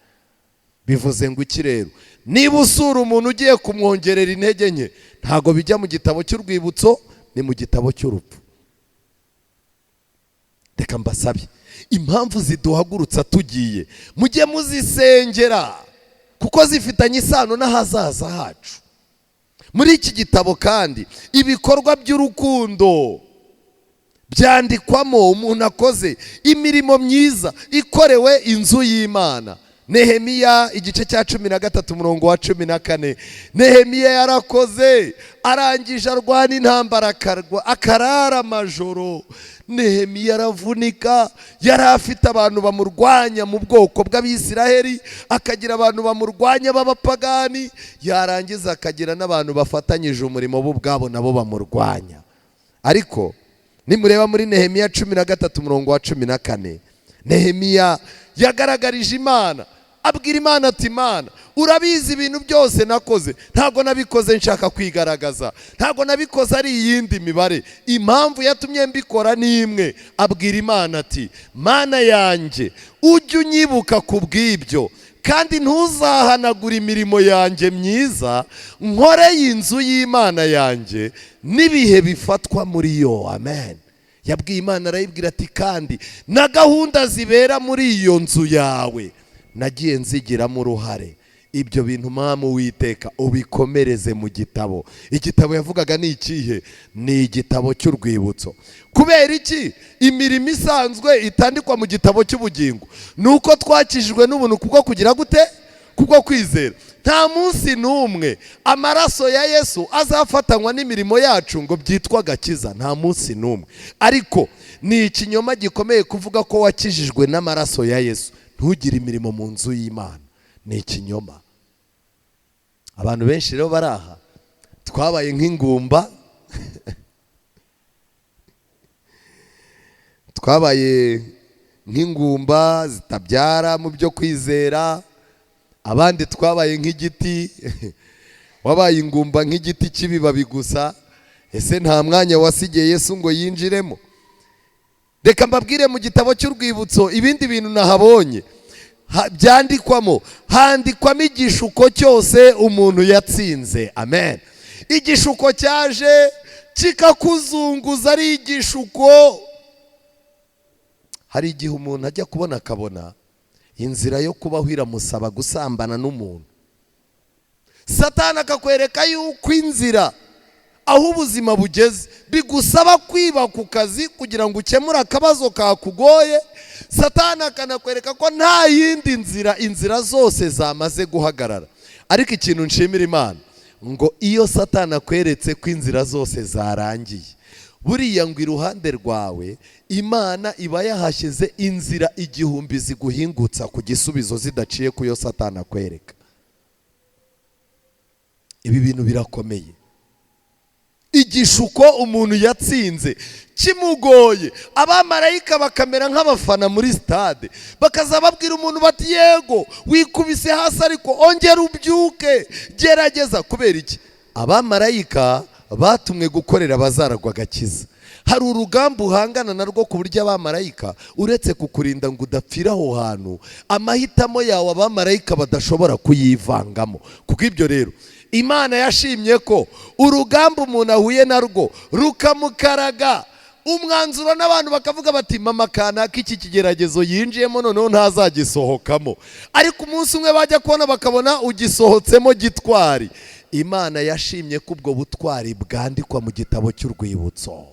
Bivuze ngo iki rero? Niba usura umuntu ugiye kumwongerera intege nke, ntago bijya mu gitabo cy'urwibutso, ni mu gitabo cy'urupfu. Reka mbasabe, impamvu ziduhagurutsa tugiye mujye muzisengera kuko zifitanye isano n'ahazaza hacu. Muri iki gitabo kandi ibikorwa by'urukundo byandikwamo umuntu akoze imirimo myiza ikorewe inzu y'Imana. Nehemiya igice cya 13 umurongo wa 14. Nehemiya yarakoze arangije arwana intambara akarara amajoro. Nehemiya aravunika, yari afite abantu bamurwanya mu bwoko bw'Abisiraheli, akagira abantu bamurwanya b'abapagani, yarangiza akagira n'abantu bafatanyije umurimo bo ubwabo nabo bamurwanya. Ariko nimureba muri Nehemiya 13 umurongo wa 14, Nehemiya yagaragarije Imana, abwira Imana ati Imana urabizi ibintu byose nakoze, ntago nabikoze nshaka kwigaragaza, ntago nabikoze ari iyindi mibare, impamvu yatumye mbikora ni imwe. Abwira Imana ati Mana yanjye ujye unyibuka kubw'ibyo kandi ntuzahanagura imirimo yanjye myiza nkoreye inzu y'Imana yanjye n'ibihe bifatwa muri yo. Amen. Yabwiye Imana arayibwira ati kandi na gahunda zibera muri iyo nzu yawe nagiye nzigiramo uruhare. Ibyo bintu Mwami Uwiteka ubikomereze mu gitabo. Igitabo yavugaga ni ikihe? Ni igitabo cy'urwibutso. Kubera iki imirimo isanzwe itandikwa mu gitabo cy'ubugingo? Nuko twakijijwe n'ubuntu kubwo kugira gute? Kubwo kwizera. Nta munsi n'umwe amaraso ya Yesu azafatanywa n'imirimo yacu ngo byitwa gakiza, nta munsi n'umwe. Ariko ni ikinyoma gikomeye kuvuga ko wakijijwe n'amaraso ya Yesu ntugire imirimo mu nzu y'Imana. Ni ikinyoma. Abantu benshi rero baraha twabaye nk'ingumba twabaye nk'ingumba zitabyara mu byo kwizera. Abandi twabaye nk'igiti wabaye ingumba nk'igiti cy'ibibabi gusa. Ese nta mwanya wasigiye Yesu ngo yinjiremo? Reka mbabwire mu gitabo cy'urwibutso ibindi bintu nahabonye byandikwamo. Handikwamo igishuko cyose umuntu yatsinze. Amen. Igishuko cyaje kikakuzunguza ari igishuko. Hari igihe umuntu ajya kubona akabona inzira yo kubaho iramusaba gusambana n'umuntu. Satani akakwereka yuko inzira aho ubuzima bugeze bigusaba kwiba ku kazi kugira ngo ukemure akabazo kakugoye. Satani akanakwereka ko nta yindi nzira, inzira zose zamaze guhagarara. Ariko ikintu nshimira Imana ngo iyo Satani akweretse ko inzira zose zarangiye, buriya ngo iruhande rwawe Imana iba yahashyize inzira igihumbi ziguhingutsa ku gisubizo zidaciye ku yo Satani akwereka. Ibi bintu birakomeye. Igishuko umuntu yatsinze kimugoye, abamarayika bakamera nk'abafana muri stade, bakaza babwira umuntu bati yego wikubise hasi ariko ongera ubyuke, gerageza. Kubera iki? Abamarayika batumwe gukorera abazaragwa agakiza. Hari urugamba uhangana narwo ku buryo abamarayika uretse kukurinda ngo udapfira aho hantu, amahitamo yawe abamarayika badashobora kuyivangamo. Kuko ibyo rero Imana yashimye ko urugamba umuntu ahuye narwo rukamukaraga, umwanzuro n'abantu bakavuga bati mama kanaka iki kigeragezo yinjiyemo noneho ntazagisohokamo. Ariko umunsi umwe bajya kubona bakabona ugisohotsemo gitwari. Imana yashimye ko ubwo butwari bwandikwa mu gitabo cy'urwibutso.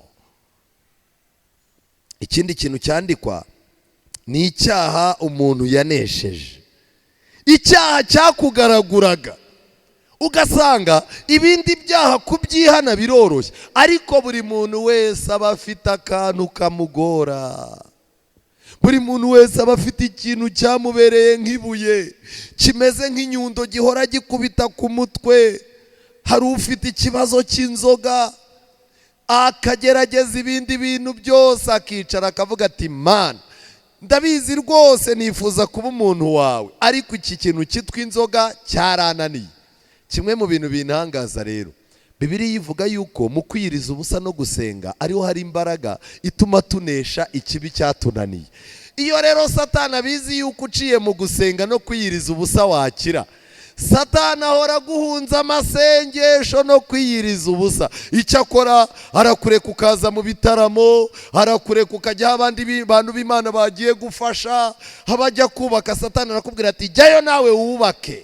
Ikindi kintu cyandikwa ni icyaha umuntu yanesheje. Icyaha cyakugaraguraga ugasanga ibindi byaha kubyihana biroroshye, ariko buri muntu wese aba afite akantu kamugora. Buri muntu wese aba afite ikintu cyamubereye nk'ibuye, kimeze nk'inyundo gihora gikubita ku mutwe. Hari ufite ikibazo cy'inzoga, akagerageza ibindi bintu byose, akicara akavuga ati Mana ndabizi rwose nifuza kuba umuntu wawe, ariko iki kintu cyitwa inzoga cyarananiye. Kimwe mu bintu bintangaza rero, Bibiliya ivuga yuko mu kwiyiriza ubusa no gusenga ariho hari imbaraga ituma tunesha ikibi cyatunaniye. Iyo rero Satani abizi yuko uciye mu gusenga no kwiyiriza ubusa wakira, Satani ahora guhunza amasengesho no kwiyiriza ubusa. Icyo akora, arakureka ukaza mu bitaramo, arakureka ukajya abandi bantu b'Imana bagiye gufasha, habajya kubaka, Satani arakubwira ati jyayo nawe wubake.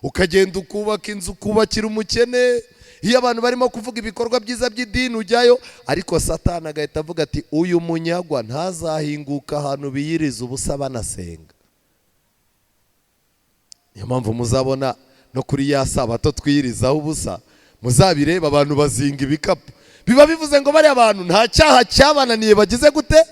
Ukagenda ukubaka inzu, ukubakira umukene. Iyo abantu barimo kuvuga ibikorwa byiza by'idini ujyayo, ariko Satani agahita avuga ati uyu munyagwa ntazahinguka ahantu biyiriza ubusa banasenga. Niyo mpamvu muzabona no kuri ya sabato twiyirizaho ubusa, muzabireba abantu bazinga ibikapu. Biba bivuze ngo bari abantu nta cyaha cyabananiye bagize gute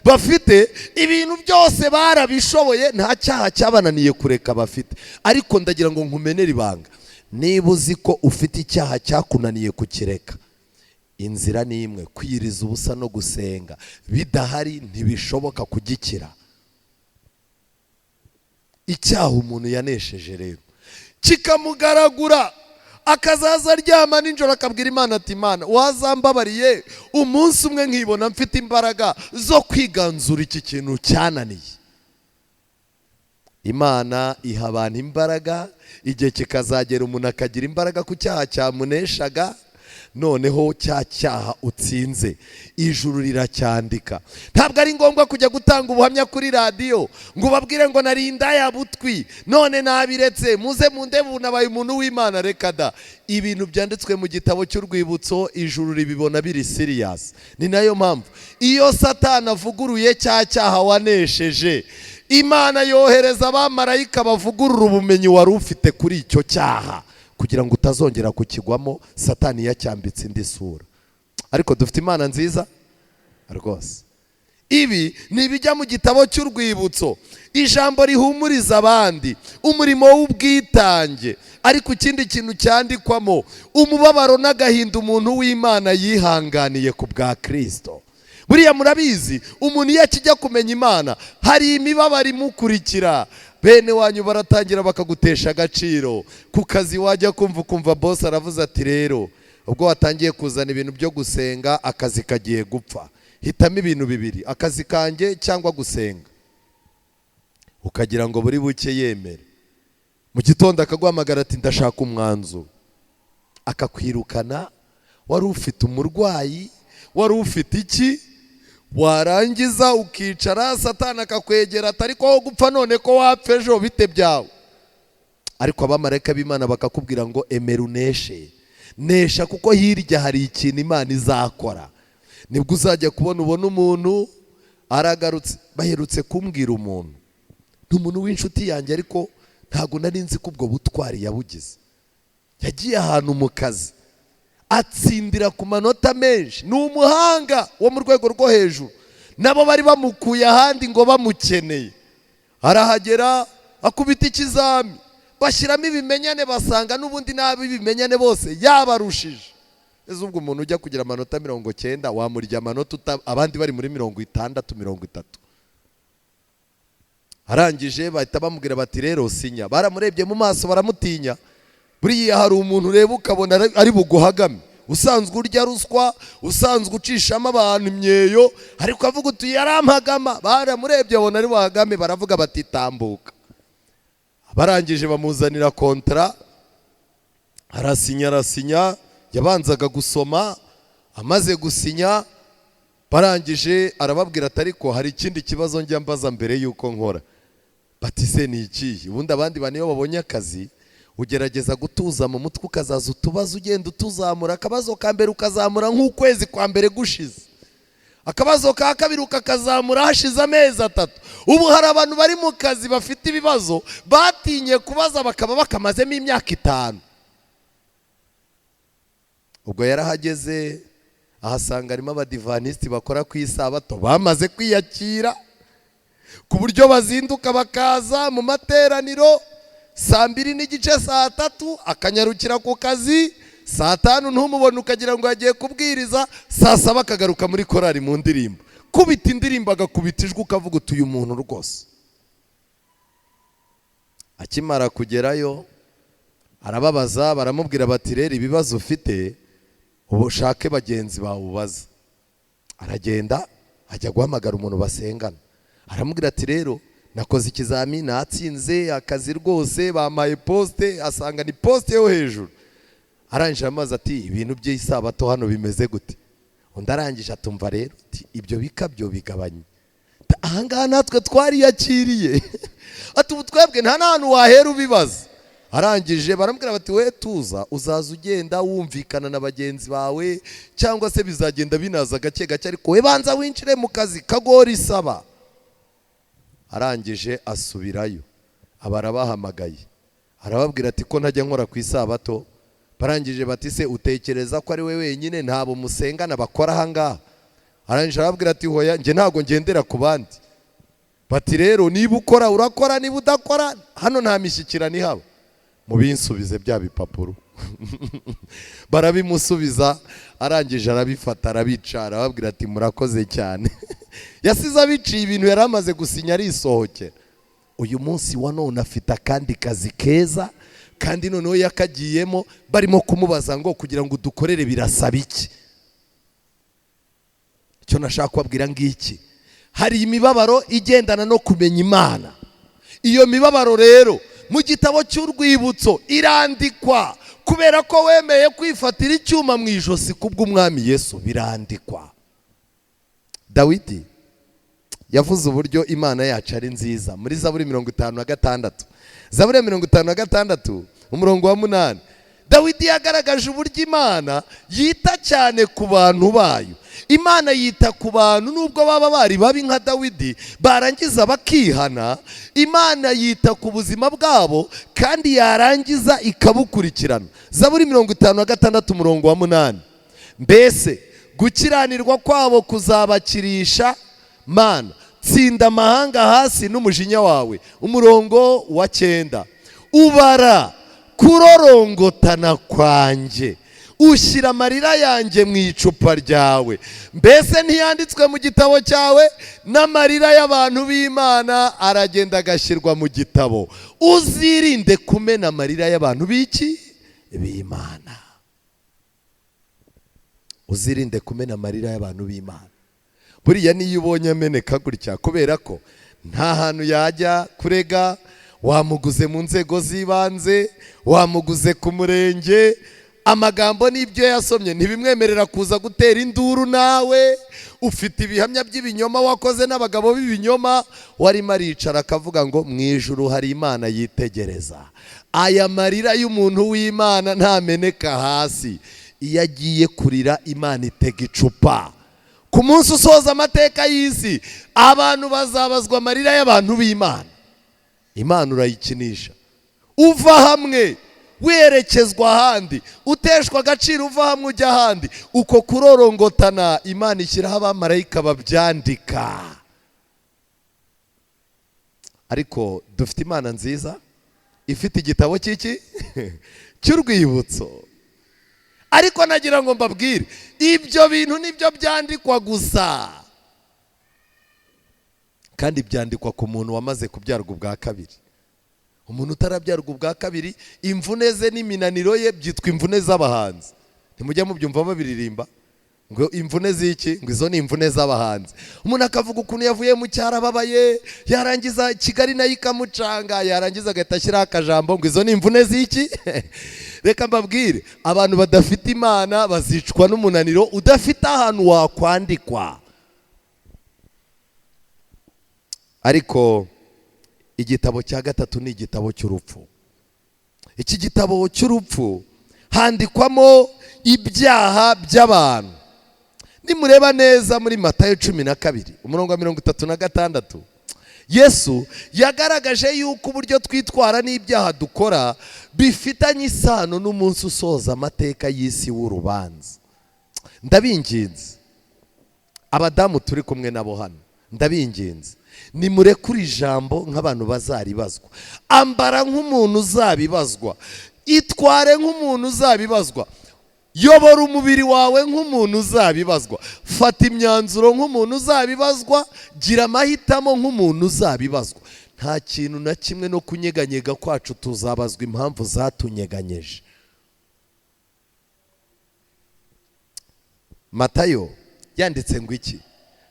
bafite, ibintu byose barabishoboye, nta cyaha cyabananiye kureka bafite. Ariko ndagira ngo nkumenere ibanga, niba uzi ko ufite icyaha cyakunaniye kukireka, inzira ni imwe, kwiyiriza ubusa no gusenga. Bidahari ntibishoboka kugikira. Icyaha umuntu yanesheje rero kikamugaragura, akazaza aryama nijoro akabwira Imana ati Imana wazambabariye umunsi umwe nkibona mfite imbaraga zo kwiganzura iki kintu cyananiye. Imana iha abantu imbaraga, igihe kikazagera umuntu akagira imbaraga ku cyaha cyamuneshaga, noneho cya cyaha utsinze ijuru riracyandika. Ntabwo ari ngombwa kujya gutanga ubuhamya kuri radiyo ngo babwire ngo narinda ya butwi none nabiretse muze mundebu nabaye umuntu w'Imana. Reka da, ibintu byanditswe mu gitabo cy'urwibutso ijuru ribibona biri serious. Ni nayo mpamvu iyo Satani avuguruye cya cyaha wanesheje, Imana yohereza abamarayika bavugurura ubumenyi wari ufite kuri icyo cyaha, kugira ngo utazongera kukigwamo Satani yacyambitse indi sura. Ariko dufite Imana nziza rwose. Ibi nibijya mu gitabo cy'urwibutso, ijambo rihumuriza abandi, umurimo w'ubwitange. Ariko ikindi kintu cyandikwamo umubabaro n'agahinda umuntu w'Imana yihanganiye ku bwa Kristo. Buriya murabizi, umuntu iyo akijya kumenya Imana hari imibabaro imukurikira. Bene wanyu baratangira bakagutesha agaciro. Ku kazi wajya kumva boss aravuze ati rero ubwo watangiye kuzana ibintu byo gusenga, akazi kagiye gupfa. Hitamo ibintu bibiri, akazi kanjye cyangwa gusenga. Ukagira ngo buri buke yemere. Mu gitondo akaguhamagara ati ndashaka umwanzuro, akakwirukana. Wari ufite umurwayi, wari ufite iki, warangiza ukicara, Satani akakwegera ati ariko aho gupfa none ko wapfa ejo bite byawe. Ariko abamarayika b'Imana bakakubwira ngo emera uneshe, nesha kuko hirya hari ikintu Imana izakora. Nibwo uzajya kubona umuntu aragarutse. Baherutse kumbwira umuntu, ni umuntu w'inshuti yanjye, ariko ntago nari nzi ko ubwo butwari yabugize. Yagiye ahantu mu kazi atsindira ku manota menshi, ni umuhanga wo mu rwego rwo hejuru, nabo bari bamukuye ahandi ngo bamukeneye. Arahagera akubita ikizami, bashyiramo ibimenyane, basanga n'ubundi nabi ibimenyane bose yabarushije. Ese ubwo umuntu ujya kugira amanota 90 wamurya amanota abandi bari muri 60 30. Arangije bahita bamubwira bati rero sinya. Baramurebye mu maso baramutinya. Buriya hari umuntu ureba ukabona ari buguhagame, usanzwe urya ruswa, usanzwe ucishamo abantu imyeyo, ariko avuga uti yarampagama. Baramurebye babona ari buhagame, baravuga bati tambuka. Barangije bamuzanira kontra, arasinya. Yabanzaga gusoma, amaze gusinya barangije arababwira ati ariko hari ikindi kibazo njya mbaza mbere yuko nkora. Bati se ni iki? Ubundi abandi bane iyo babonye akazi ugerageza gutuza mu mutwe, ukazaza utubazo ugenda utuzamura. Akabazo ka mbere ukazamura nk'ukwezi kwa mbere gushize, akabazo ka kabiri ukakazamura hashize amezi 3. Ubu hari abantu bari mu kazi bafite ibibazo batinye kubaza bakaba bakamazemo imyaka 5. Ubwo yarahageze ahasanga harimo abadivantisiti bakora ku isabato bamaze kwiyakira, ku buryo bazinduka bakaza mu materaniro 2:30 3, akanyarukira ku kazi 5 ntumubone ukagira ngo yagiye kubwiriza, 7 akagaruka muri korari mu ndirimbo. kubita indirimbo agakubita ijwi ukavuga utuye umuntu rwose. Akimara kugerayo arababaza, baramubwira bati rero ibibazo ufite ubushake bagenzi bawe ubaza. Aragenda ajya guhamagara umuntu basengana, aramubwira ati rero nakoze ikizamini natsinze akazi rwose, bampaye poste, asanga ni poste yo hejuru. Arangije amaze ati ibintu by'isabato hano bimeze gute? Undi arangije atumva rero ibyo bikabyo bigabanye, ahangaha natwe twariyakiriye ati ubu twebwe nta hantu wahera ubibaza. Arangije baramubwira bati we tuza, uzaza ugenda wumvikana na bagenzi bawe cyangwa se bizagenda binaza gake gake, ariko we banza winjire mu kazi kagora isaba. Arangije asubirayo, abarabahamagaye arababwira ati ko ntajya nkora ku isabato. Barangije bati se utekereza ko ari we wenyine ntabo musengana bakora ahangaha? Arangije arababwira ati hoya nge ntago ngendera ku bandi. Bati rero niba ukora urakora, niba udakora hano nta mishyikirano ihaba, mubinsubize bya bipapuro. Barabimusubiza, arangije arabifata arabicara, arababwira ati murakoze cyane. Yasize abiciye ibintu yari amaze gusinya arisohokera. Uyu munsi wa none afite akandi kazi keza, kandi noneho yakagiyemo barimo kumubaza ngo kugira ngo udukorere birasaba iki? Icyo nashaka kubabwira ngiki, hari imibabaro igendana no kumenya Imana. Iyo mibabaro rero mu gitabo cy'urwibutso irandikwa, kubera ko wemeye kwifatira icyuma mu ijosi kubw'umwami Yesu, birandikwa. Dawidi yavuze uburyo Imana yacu ari nziza muri Zaburi 56. Zaburi 56 umurongo wa 8. Dawidi yagaragaje uburyo Imana yita cyane ku bantu bayo. Imana yita ku bantu nubwo baba bari babi nka Dawidi, barangiza bakihana. Imana yita ku buzima bwabo kandi yarangiza ikabukurikirana. Zaburi 56 umurongo wa 8. Mbese gukiranirwa kwabo kuzabakirisha Mana, tsinda amahanga hasi n'umujinya wawe. Umurongo wa 9. Ubara kurorongotana kwanjye, ushyira amarira yanjye mu icupa ryawe. Mbese ntiyanditswe mu gitabo cyawe? N'amarira y'abantu b'Imana aragenda agashyirwa mu gitabo. Uzirinde kumena amarira y'abantu b'iki? B'Imana. Uzirinde kumena amarira y'abantu b'Imana. Buriya niyo ubonye ameneka gutya, kubera ko nta hantu yajya kurega, wamuguze mu nzego z'ibanze, wamuguze ku murenge, amagambo n'ibyo yasomye ntibimwemerera kuza gutera induru nawe. Ufite ibihamya by'ibinyoma wakoze n'abagabo b'ibinyoma, warimo aricara akavuga ngo mu ijuru hari Imana yitegereza. Aya marira y'umuntu w'Imana ntameneka hasi. Iyo agiye kurira Imana itega icupa. Ku munsi usoza amateka y'isi, abantu bazabazwa amarira y'abantu b'Imana. Imana urayikinisha, uva hamwe werekezwa ahandi, uteshwa agaciro uva hamwe ujya ahandi. Uko kurorongotana Imana ishyiraho abamarayika babyandika. Ariko dufite Imana nziza ifite igitabo cy'iki cy'urwibutso. Ariko nagira ngo mbabwire, ibyo bintu nibyo byandikwa gusa, kandi byandikwa ku muntu wamaze kubyarwa ubwa kabiri. Umuntu utarabyarwa ubwa kabiri, imvune ze n'iminaniro ye byitwa imvune z'abahanzi. Ntimujya mubyumva babiririmba ngo imvune z'iki? Ngo izo ni imvune z'abahanzi. Umuntu akavuga ukuntu yavuye mu cyaro ababaye, yarangiza Kigali nayo ikamucanga, yarangiza agahita ashyiraho akajambo ngo izo ni imvune z'iki? Reka mbabwire, abantu badafite Imana bazicwa n'umunaniro udafite ahantu wakwandikwa. Ariko igitabo cya gatatu ni igitabo cy'urupfu. Iki gitabo cy'urupfu handikwamo ibyaha by'abantu. Nimureba neza muri Matayo 12 umurongo wa 36, Yesu yagaragaje yuko uburyo twitwara n'ibyaha dukora bifitanye isano n'umunsi usoza amateka y'isi w'urubanza. Ndabinginze abadamu turi kumwe nabo hano, ndabinginze nimurekure ijambo nk'abantu bazaribazwa. Ambara nk'umuntu uzabibazwa, itware nk'umuntu uzabibazwa. yobora umubiri wawe nk'umuntu uzabibazwa, fata imyanzuro nk'umuntu uzabibazwa, gira amahitamo nk'umuntu uzabibazwa. Nta kintu na kimwe no kunyeganyega kwacu tuzabazwa impamvu zatunyeganyeje. Matayo yanditse ngo iki?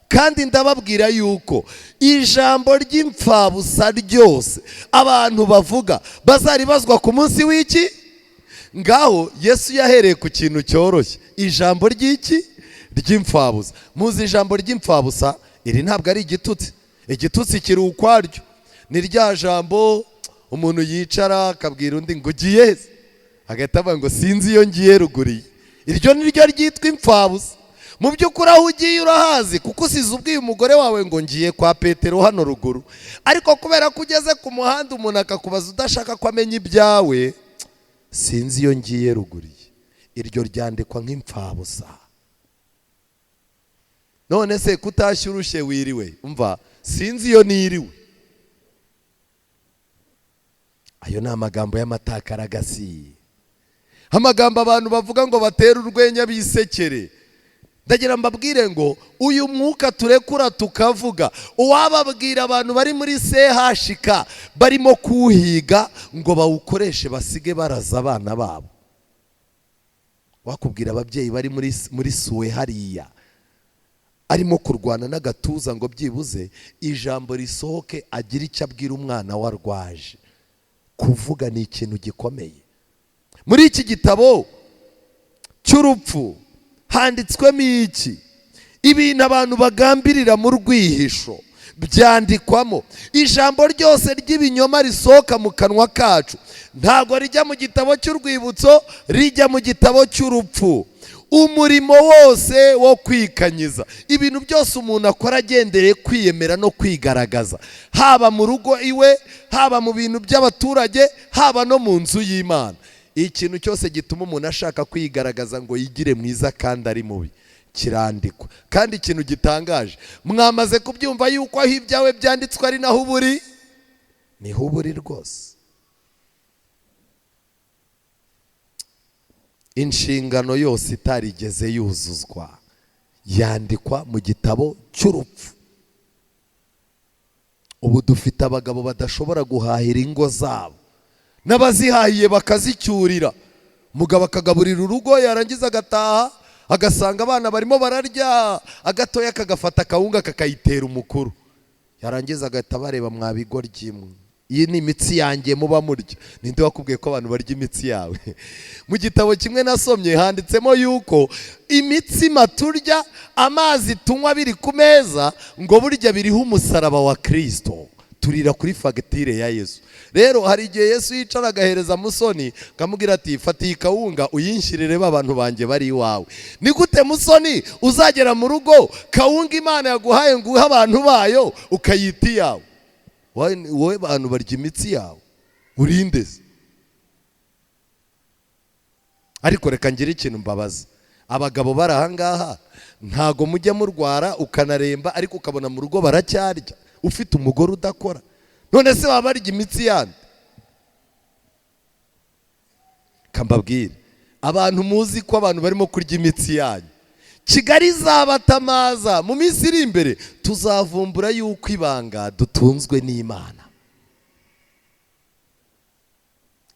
Kandi ndababwira yuko ijambo ry'imfabusa ryose abantu bavuga bazaribazwa ku munsi w'iki? Ngaho Yesu yahereye ku kintu cyoroshye, ijambo ry'iki? Ry'imfabusa. Muzi ijambo ry'imfabusa iri ntabwo ari igitutsi. Igitutsi kiri ukwaryo, ni rya jambo umuntu yicara akabwira undi ngo ugiye, agahita avuga ngo sinzi iyo ngiye ruguriye. Iryo ni ryo ryitwa imfabusa. Mu by'ukuri aho ugiye urahazi, kuko usize ubwiye umugore wawe ngo ngiye kwa Petero hano ruguru, ariko kubera ko ugeze ku muhanda umuntu akakubaza udashaka ko amenya ibyawe, sinzi iyo ngiye ruguriye. Iryo ryandikwa nk'imfabusa. None se kutashya urushye wiriwe, umva sinzi iyo niriwe, ayo ni amagambo y'amatakaragasi, amagambo abantu bavuga ngo batera urwenya bisekere. Ndagira mbabwire ngo uyu mwuka turekura tukavuga, uwababwira abantu bari muri CHK barimo kuhiga ngo bawukoreshe basige baraza abana babo. Wakubwira ababyeyi bari muri suwe hariya arimo kurwana n'agatuza ngo byibuze ijambo risohoke agira icyo abwira umwana warwaje. Kuvuga ni ikintu gikomeye. Muri iki gitabo cy'urupfu handitswemo iki? Ibintu abantu bagambirira mu rwihisho byandikwamo. Ijambo ryose ry'ibinyoma risohoka mu kanwa kacu ntabwo rijya mu gitabo cy'urwibutso, rijya mu gitabo cy'urupfu. Umurimo wose wo kwikanyiza, ibintu byose umuntu akora agendereye kwiyemera no kwigaragaza, haba mu rugo iwe, haba mu bintu by'abaturage, haba no mu nzu y'Imana. Ikintu cyose gituma umuntu ashaka kwigaragaza ngo yigire mwiza kandi ari mubi kirandikwa. Kandi ikintu gitangaje, mwamaze kubyumva yuko aho ibyawe byanditswe ari naho uburi, niho uburi rwose. Inshingano yose itarigeze yuzuzwa yandikwa mu gitabo cy'urupfu. Ubu dufite abagabo badashobora guhahira ingo zabo, n'abazihahiye bakazicyurira. Umugabo akagaburira urugo, yarangiza agataha agasanga abana barimo bararya, agatoya akagafata akawunga kakayitera umukuru, yarangiza agahita bareba mwabigoryi mwe, iyi ni imitsi yanjye muba murya. Ninde wakubwiye ko abantu barya imitsi yawe? Mu gitabo kimwe nasomye handitsemo yuko imitsima turya, amazi tunywa biri ku meza, ngo burya biriho umusaraba wa Kristo. Turira kuri fagitire ya Yesu. Rero hari igihe Yesu yicara agahereza Musoni akamubwira ati fata iyi kawunga uyinshyirire abantu banjye bari iwawe. Ni gute Musoni uzagera mu rugo kawunga Imana yaguhaye ngo uhe abantu bayo ukayita iyawe? Wowe bantu barya imitsi yawe urinde se? Ariko reka ngire ikintu mbabaza, abagabo bari ahangaha ntago mujya murwara ukanaremba ariko ukabona mu rugo baracyarya ufite umugore udakora? None se baba barya imitsi yandi? Kambabwire abantu muzi ko abantu barimo kurya imitsi yanyu, Kigali izabatamaza. Mu minsi iri imbere tuzavumbura yuko ibanga dutunzwe n'Imana.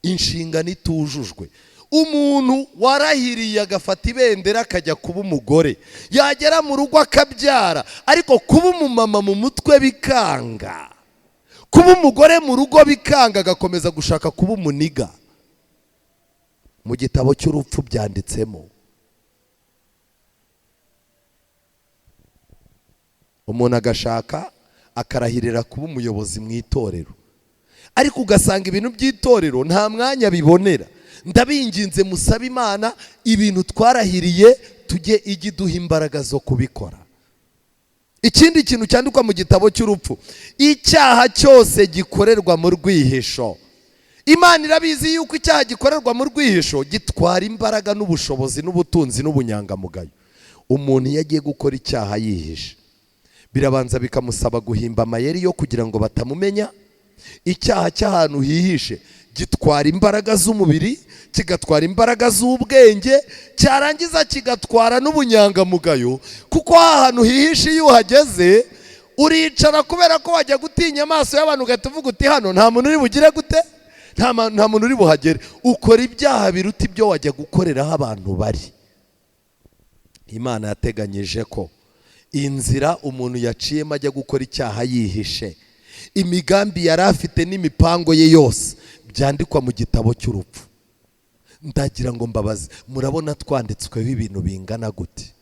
Inshingano itujujwe. Umuntu warahiriye agafata ibendera akajya kuba umugore, yagera mu rugo akabyara, ariko kuba umumama mu mutwe bikanga, kuba umugore mu rugo bikanga, agakomeza gushaka kuba umuniga. Mu gitabo cy'urupfu byanditsemo. Umuntu agashaka akarahirira kuba umuyobozi mu itorero, ariko ugasanga ibintu by'itorero nta mwanya bibonera. Ndabinginze musabe Imana ibintu twarahiriye tujye igiduha imbaraga zo kubikora. Ikindi kintu cyandikwa mu gitabo cy'urupfu, icyaha cyose gikorerwa mu rwihisho. Imana irabizi yuko icyaha gikorerwa mu rwihisho gitwara imbaraga n'ubushobozi n'ubutunzi n'ubunyangamugayo. Umuntu iyo agiye gukora icyaha yihishe, birabanza bikamusaba guhimba amayeri yo kugira ngo batamumenya. Icyaha cy'ahantu hihishe gitwara imbaraga z'umubiri, kigatwara imbaraga z'ubwenge, cyarangiza kigatwara n'ubunyangamugayo, kuko ahantu hihishe iyo uhageze uricara kubera ko wajya gutinya amaso y'abantu ugahita uvuga uti hano nta muntu uri bugire gute, nta muntu uri buhagere. Ukora ibyaha biruta ibyo wajya gukoreraho abantu bari. Imana yateganyije ko inzira umuntu yaciyemo ajya gukora icyaha yihishe, imigambi yari afite n'imipango ye yose byandikwa mu gitabo cy'urupfu. Ndagira ngo mbabaze, murabona twanditsweho ibintu bingana gute?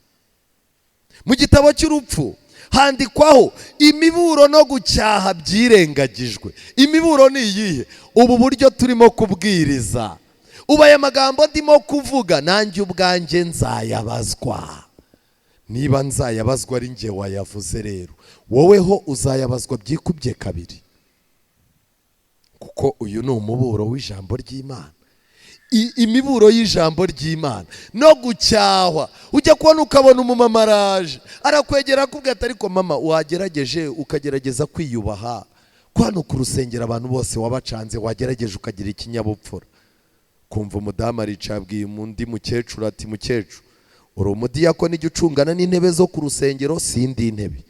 Mu gitabo cy'urupfu handikwaho imiburo no gucyaha byirengagijwe. Imiburo ni iyihe? Ubu buryo turimo kubwiriza, ubaye amagambo ndimo kuvuga, nanjye ubwanjye nzayabazwa. Niba nzayabazwa ari njye wayavuze, rero woweho uzayabazwa byikubye kabiri, kuko uyu ni umuburo w'ijambo ry'Imana. Imiburo y'ijambo ry'Imana no gucyahwa. Ujya kubona ukabona umumama araje arakwegera akubwira ati ariko mama wagerageje ukagerageza kwiyubaha, ko hano ku rusengero abantu bose wabacanze, wagerageje ukagira ikinyabupfura. Kumva umudamu aricaye abwiye undi mukecuru ati mukecuru, uri umudiyakoni ijya ucungana n'intebe zo ku rusengero, sindi intebe,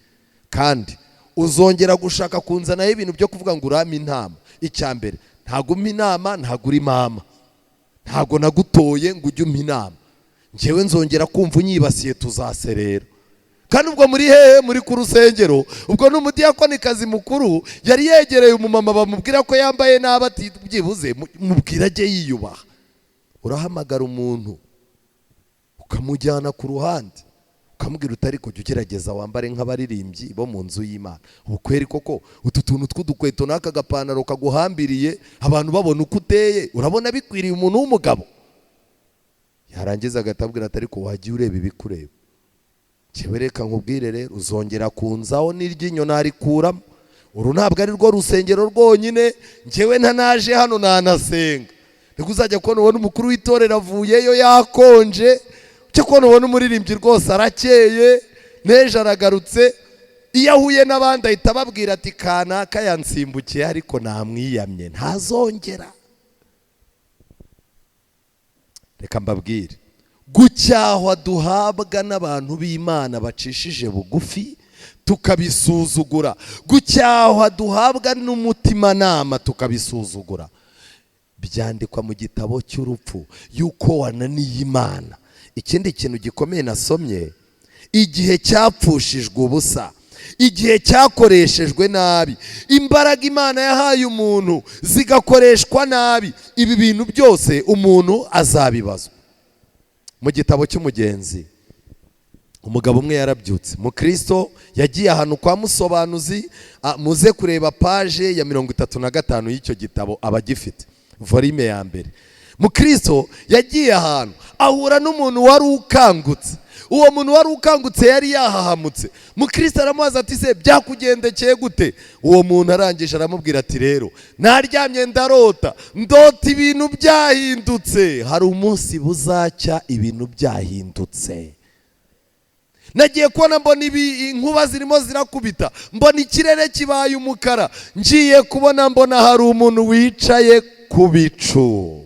kandi uzongera gushaka kunzanaho ibintu byo kuvuga ngo urame intama. Icyambere, ntago umpa inama, ntago uri mama, ntago nagutoye ngo ujye umpa inama. Njyewe nzongera kumva unyibasiye tuzaserera. Kandi ubwo muri hehe? Muri ku rusengero. Ubwo n'umudiyakoni kazi mukuru yari yegereye umumama bamubwira ko yambaye nabi, ati byibuze mubwira ajye yiyubaha. Urahamagara umuntu ukamujyana ku ruhande ukamubwira utari kujya ugerageza wambare nk'abaririmbyi bo mu nzu y'Imana. Ubukweri koko utu tuntu tw'udukweto n'aka gapantaro kaguhambiriye abantu babona uko uteye, urabona bikwiriye umuntu w'umugabo? Yarangiza agatabwira ati ariko wagiye ureba ibikureba. Cyewe reka nkubwire rero, uzongera kunzaho n'iryinyo narikuramo. Uru ntabwo ari rwo rusengero rwonyine, njyewe ntanaje hano nanasenga. Niko uzajya kubona ubona umukuru w'itorero avuyeyo yakonje, cyo kubona ubona umuririmbyi rwose arakeye, neje aragarutse. Iyo ahuye n'abandi ahita ababwira ati kanaka yansimbukiye ariko namwiyamye ntazongera. Reka mbabwire, gucyahwa duhabwa n'abantu b'Imana bacishije bugufi tukabisuzugura, gucyahwa duhabwa n'umutimanama tukabisuzugura, byandikwa mu gitabo cy'urupfu yuko wananiye Imana. Ikindi kintu gikomeye nasomye, igihe cyapfushijwe ubusa, igihe cyakoreshejwe nabi, imbaraga Imana yahaye umuntu zigakoreshwa nabi, ibi bintu byose umuntu azabibazwa. Mu gitabo cy'umugenzi, umugabo umwe yarabyutse, Mukristo, yagiye ahantu kwa musobanuzi, muze kureba page ya 35 y'icyo gitabo abagifite, volume ya mbere. Mukristo yagiye ahantu ahura n'umuntu wari ukangutse. Uwo muntu wari ukangutse yari yahahamutse. Mukristo aramubaza ati se byakugendekeye gute? Uwo muntu arangije aramubwira ati rero naryamye ndota ibintu byahindutse, hari umunsi buzacya ibintu byahindutse. Nagiye kubona mbona inkuba zirimo zirakubita, mbona ikirere kibaye umukara, ngiye kubona mbona hari umuntu wicaye ku bicu,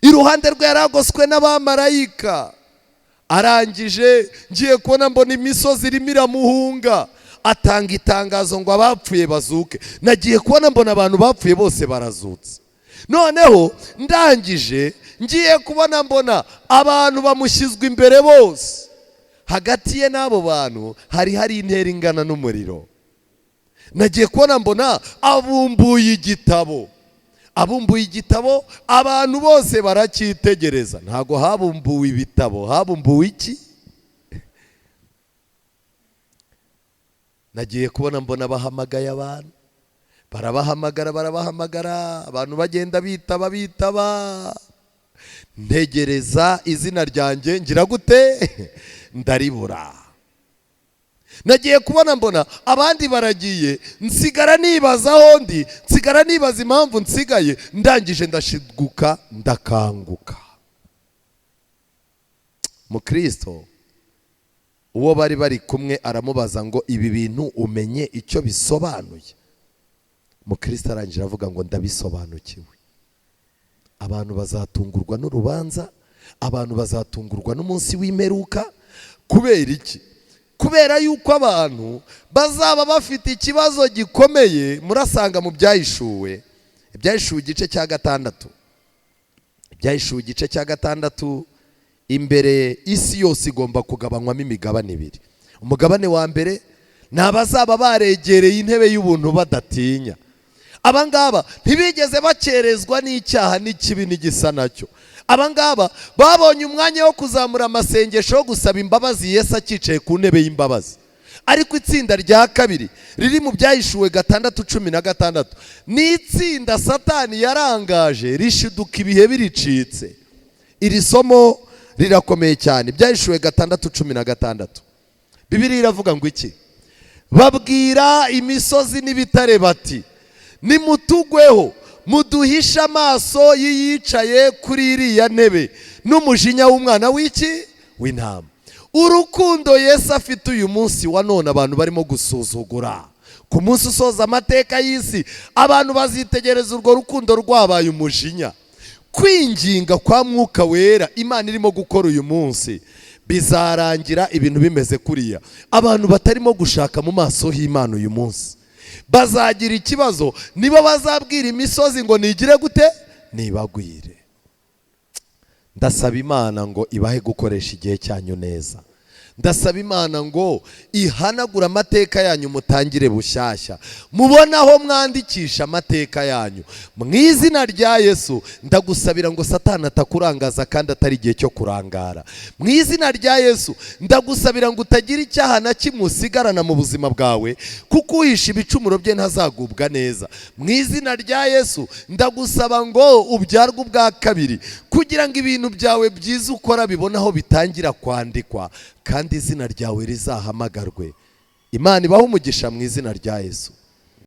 iruhande rwe yaragoswe n'abamarayika. Arangije ngiye kubona mbona imisozi irimo iramuhunga, atanga itangazo ngo abapfuye bazuke. Nagiye kubona mbona abantu bapfuye bose barazutse. Noneho ndangije ngiye kubona mbona abantu bamushyizwe imbere bose, hagati ye n'abo bantu hari intera ingana n'umuriro. Nagiye kubona mbona abumbuye igitabo, abantu bose baracyitegereza. Ntago habumbuwe ibitabo, habumbuwe iki? Nagiye kubona mbona bahamagaye abantu, barabahamagara, abantu bagenda bitaba, ntegereza izina ryanjye ngira gute? Ndaribura. Nagiye kubona mbona abandi baragiye, nsigara nibaza hondi, nsigara nibaza impamvu nsigaye. Ndangije ndashiguka ndakanguka. Mukristo uwo bari kumwe aramubaza ngo ibi bintu umenye icyo bisobanuye? Mukristo arangije avuga ngo ndabisobanukiwe. abantu bazatungurwa n'urubanza, abantu bazatungurwa n'umunsi w'imperuka. Kubera iki? Kubera yuko abantu bazaba bafite ikibazo gikomeye. Murasanga mu byahishuwe, ibyahishuwe igice cya gatandatu, ibyahishuwe igice cya gatandatu, imbere isi yose igomba kugabanywamo imigabane ibiri. Umugabane wa mbere ni abazaba baregereye intebe y'ubuntu badatinya. Abangaba ntibigeze bakerezwa n'icyaha n'ikibi n'igisa nacyo. Abangaba babonye umwanya wo kuzamura amasengesho yo gusaba imbabazi, Yesu akicaye ku ntebe y'imbabazi. Ariko itsinda rya kabiri riri mu byahishuwe 6:16 ni itsinda Satani yarangaje rishiduka ibihe biricitse. Iri somo rirakomeye cyane. Byahishuwe 6:16 Bibiliya iravuga ngo iki? Babwira imisozi n'ibitare bati, nimutugweho muduhisha amaso yiyicaye kuri iriya ntebe n'umujinya w'umwana w'iki? W'intama. Urukundo Yesu afite uyu munsi wa none abantu barimo gusuzugura. Ku munsi usoza amateka y'isi, abantu bazitegereza urwo rukundo rwabaye umujinya. Kwinginga kwa Mwuka Wera Imana irimo gukora uyu munsi bizarangira ibintu bimeze kuriya. Abantu batarimo gushaka mu maso h'Imana uyu munsi bazagira ikibazo. Nibo bazabwira imisozi ngo nigire gute? Nibagwire. Ndasaba Imana ngo ibahe gukoresha igihe cyanyu neza. Ndasaba Imana ngo ihanagura amateka yanyu, mutangire bushyashya, mubona aho mwandikisha amateka yanyu. Mu izina rya Yesu ndagusabira ngo Satani atakurangaza kandi atari igihe cyo kurangara. Mu izina rya Yesu ndagusabira ngo utagira icyaha na kimwe usigarana mu buzima bwawe, kuko uhisha ibicumuro bye ntazagubwa neza. Mu izina rya Yesu ndagusaba ngo ubyarwe ubwa kabiri, kugira ngo ibintu byawe byiza ukora bibone aho bitangira kwandikwa, kandi izina ryawe rizahamagarwe. Imana ibahe umugisha mu izina rya Yesu.